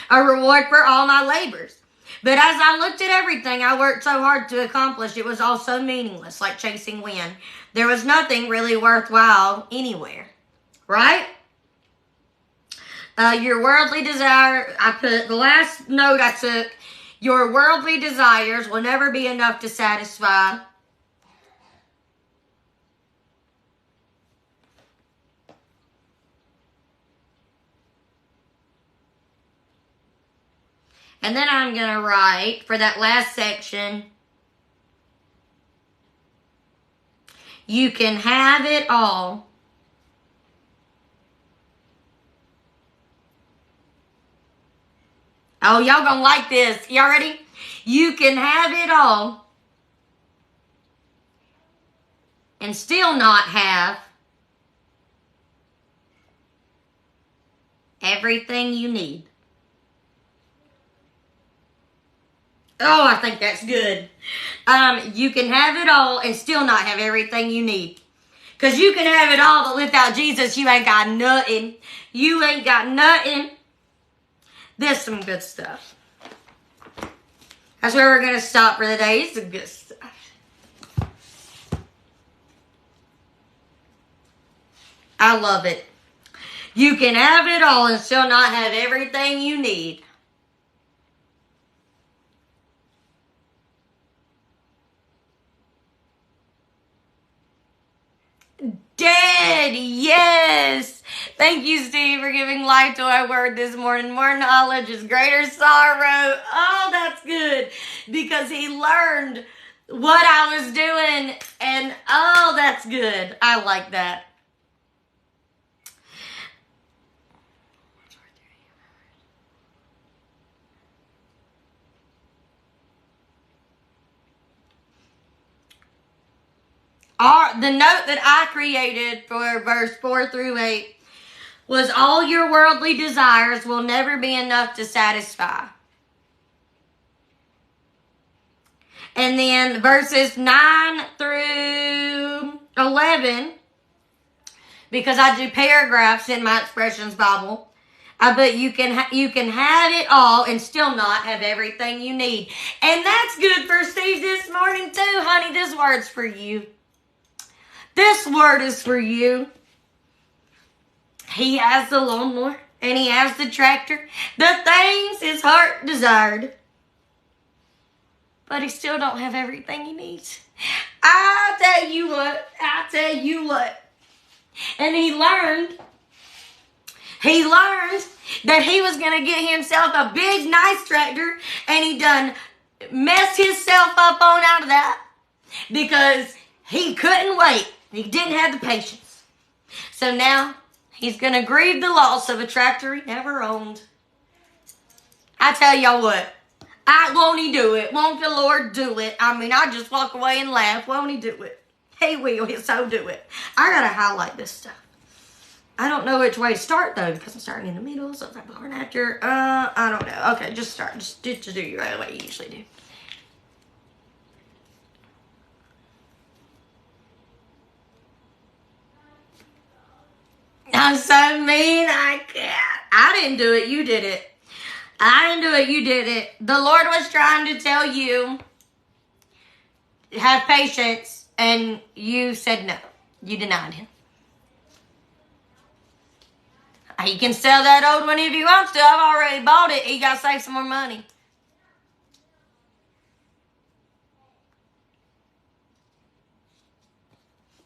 a reward for all my labors. But as I looked at everything I worked so hard to accomplish, it was all so meaningless, like chasing wind. There was nothing really worthwhile anywhere. Right? Your worldly desire, I put the last note I took, your worldly desires will never be enough to satisfy. And then I'm going to write, for that last section, you can have it all. Oh, y'all going to like this. Y'all ready? You can have it all and still not have everything you need. Oh, I think that's good. You can have it all and still not have everything you need. Because you can have it all, but without Jesus, you ain't got nothing. You ain't got nothing. There's some good stuff. That's where we're going to stop for the day. It's some good stuff. I love it. You can have it all and still not have everything you need. Dead, yes. Thank you, Steve, for giving life to our word this morning. More knowledge is greater sorrow. Oh, that's good. Because he learned what I was doing. And oh, that's good. I like that. The note that I created for verse 4 through 8 was all your worldly desires will never be enough to satisfy. And then verses 9 through 11, because I do paragraphs in my Expressions Bible, but you can have it all and still not have everything you need. And that's good for Steve this morning too, honey. This word's for you. This word is for you. He has the lawnmower and he has the tractor, the things his heart desired. But he still don't have everything he needs. I'll tell you what. And he learned that he was going to get himself a big, nice tractor, and he done messed himself up on out of that because he couldn't wait. He didn't have the patience. So now he's going to grieve the loss of a tractor he never owned. I tell y'all what. Won't he do it? Won't the Lord do it? I mean, I just walk away and laugh. Won't he do it? He will. He'll so do it. I got to highlight this stuff. I don't know which way to start, though, because I'm starting in the middle. So if I'm going after, I don't know. Okay, just start. Just do your right way you usually do. I'm so mean. I can't. I didn't do it. You did it. I didn't do it. You did it. The Lord was trying to tell you, have patience, and you said no. You denied him. He can sell that old one if he wants to. I've already bought it. He got to save some more money.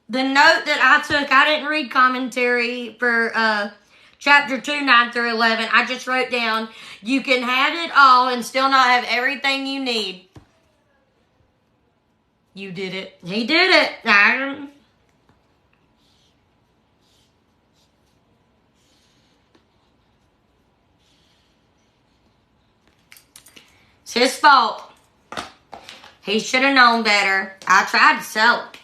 The note that I took, I didn't read commentary for chapter 2, 9 through 11. I just wrote down, you can have it all and still not have everything you need. You did it. He did it. It's his fault. He should have known better. I tried to sell it.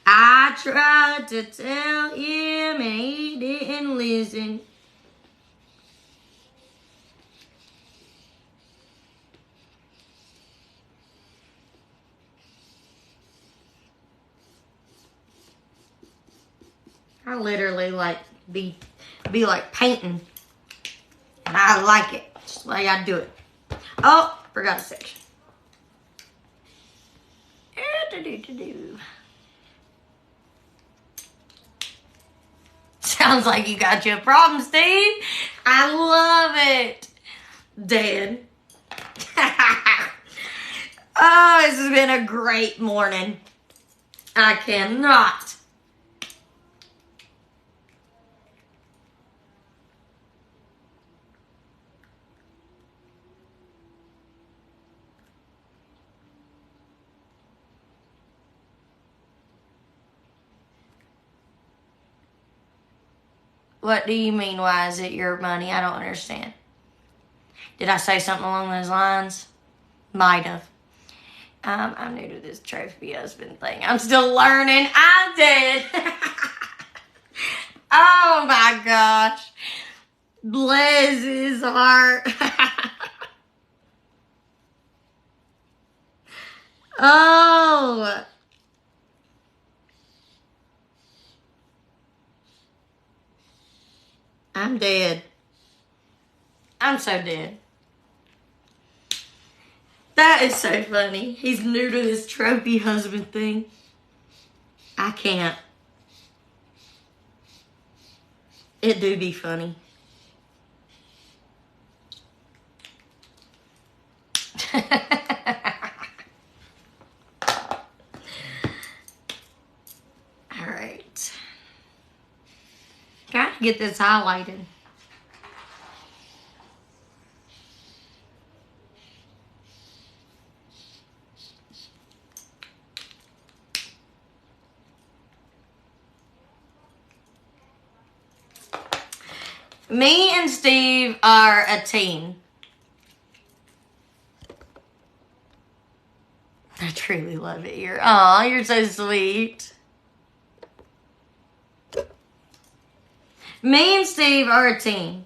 I tried to tell him and he didn't listen. I literally be like painting. And I like it. Just the way I do it. Oh, forgot a section. Sounds like you got you a problem, Steve. I love it. Dad. Oh, this has been a great morning. I cannot. What do you mean, why is it your money? I don't understand. Did I say something along those lines? Might have. I'm new to this trophy husband thing. I'm still learning. I did. Oh my gosh. Bless his heart. Oh. I'm dead. I'm so dead. That is so funny. He's new to this trophy husband thing. I can't. It do be funny. All right. Gotta get this highlighted. Me and Steve are a team. I truly love it here. Aw, you're so sweet. Me and Steve are a team.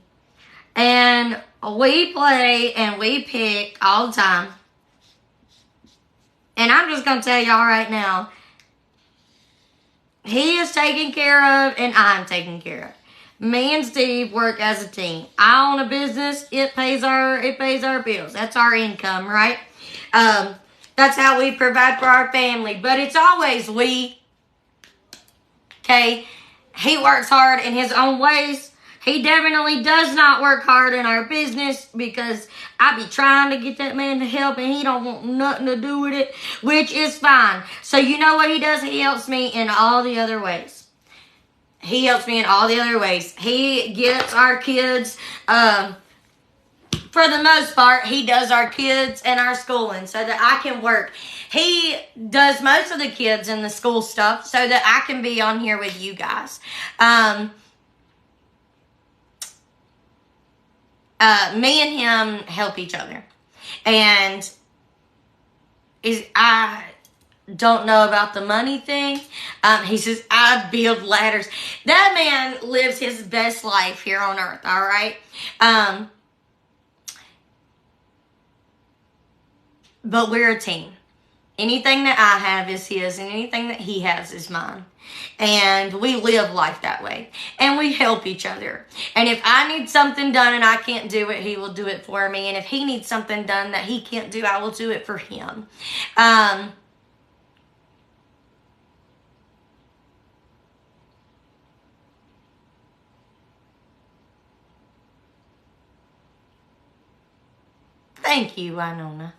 And we play and we pick all the time. And I'm just going to tell y'all right now, he is taken care of and I'm taken care of. Me and Steve work as a team. I own a business. It pays our bills. That's our income, right? That's how we provide for our family. But it's always we. Okay? He works hard in his own ways. He definitely does not work hard in our business because I be trying to get that man to help and he don't want nothing to do with it, which is fine. So you know what he does? He helps me in all the other ways. He helps me in all the other ways. He gets our kids, for the most part, he does our kids and our schooling so that I can work. He does most of the kids and the school stuff so that I can be on here with you guys. Me and him help each other. And I don't know about the money thing. He says, I build ladders. That man lives his best life here on earth, all right? But we're a team. Anything that I have is his, and anything that he has is mine. And we live life that way. And we help each other. And if I need something done and I can't do it, he will do it for me. And if he needs something done that he can't do, I will do it for him. Thank you, Winona.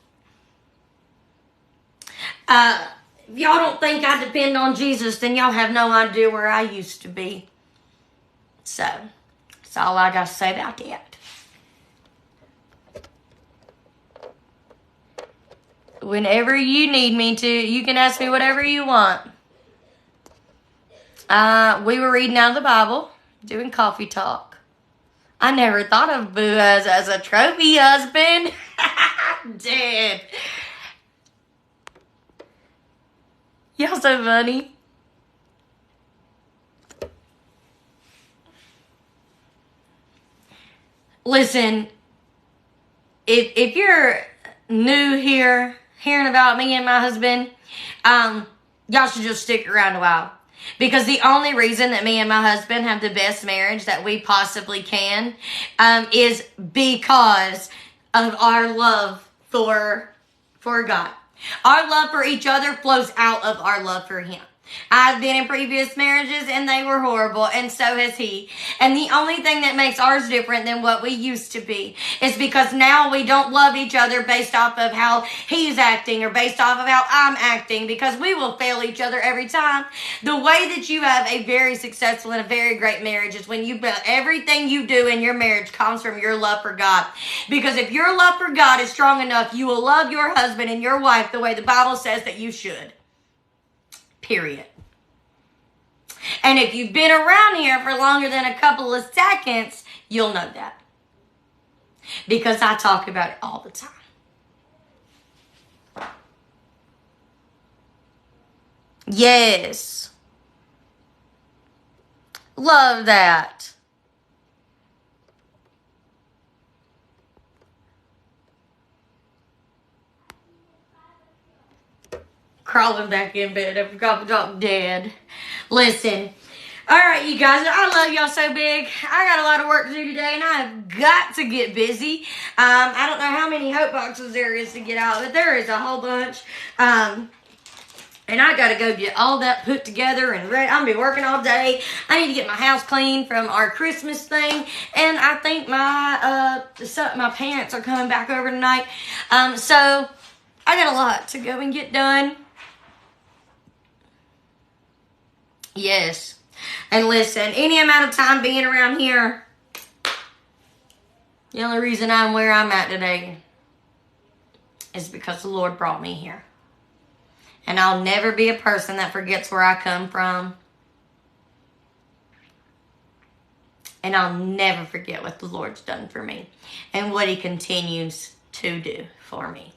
If y'all don't think I depend on Jesus, then y'all have no idea where I used to be. So, that's all I got to say about that. Whenever you need me to, you can ask me whatever you want. We were reading out of the Bible, doing coffee talk. I never thought of Boaz as a trophy husband. Dead. Y'all so funny. Listen, if you're new here, hearing about me and my husband, y'all should just stick around a while. Because the only reason that me and my husband have the best marriage that we possibly can is because of our love for God. Our love for each other flows out of our love for him. I've been in previous marriages and they were horrible, and so has he. And the only thing that makes ours different than what we used to be is because now we don't love each other based off of how he's acting or based off of how I'm acting, because we will fail each other every time. The way that you have a very successful and a very great marriage is when everything you do in your marriage comes from your love for God. Because if your love for God is strong enough, you will love your husband and your wife the way the Bible says that you should. Period. And if you've been around here for longer than a couple of seconds, you'll know that. Because I talk about it all the time. Yes. Love that. Crawling back in bed after coffee talk, dead. Listen. Alright, you guys, I love y'all so big. I got a lot of work to do today, and I have got to get busy. I don't know how many hope boxes there is to get out, but there is a whole bunch. And I got to go get all that put together and ready. I'm going to be working all day. I need to get my house clean from our Christmas thing. And I think my parents are coming back over tonight. So I got a lot to go and get done. Yes. And listen, any amount of time being around here, the only reason I'm where I'm at today is because the Lord brought me here. And I'll never be a person that forgets where I come from. And I'll never forget what the Lord's done for me and what he continues to do for me.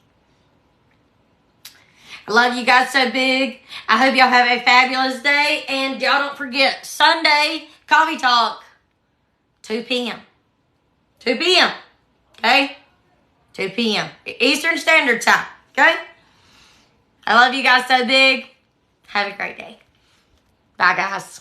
I love you guys so big. I hope y'all have a fabulous day. And y'all don't forget, Sunday, Coffee Talk, 2 p.m. 2 p.m. Okay? 2 p.m. Eastern Standard Time. Okay? I love you guys so big. Have a great day. Bye, guys.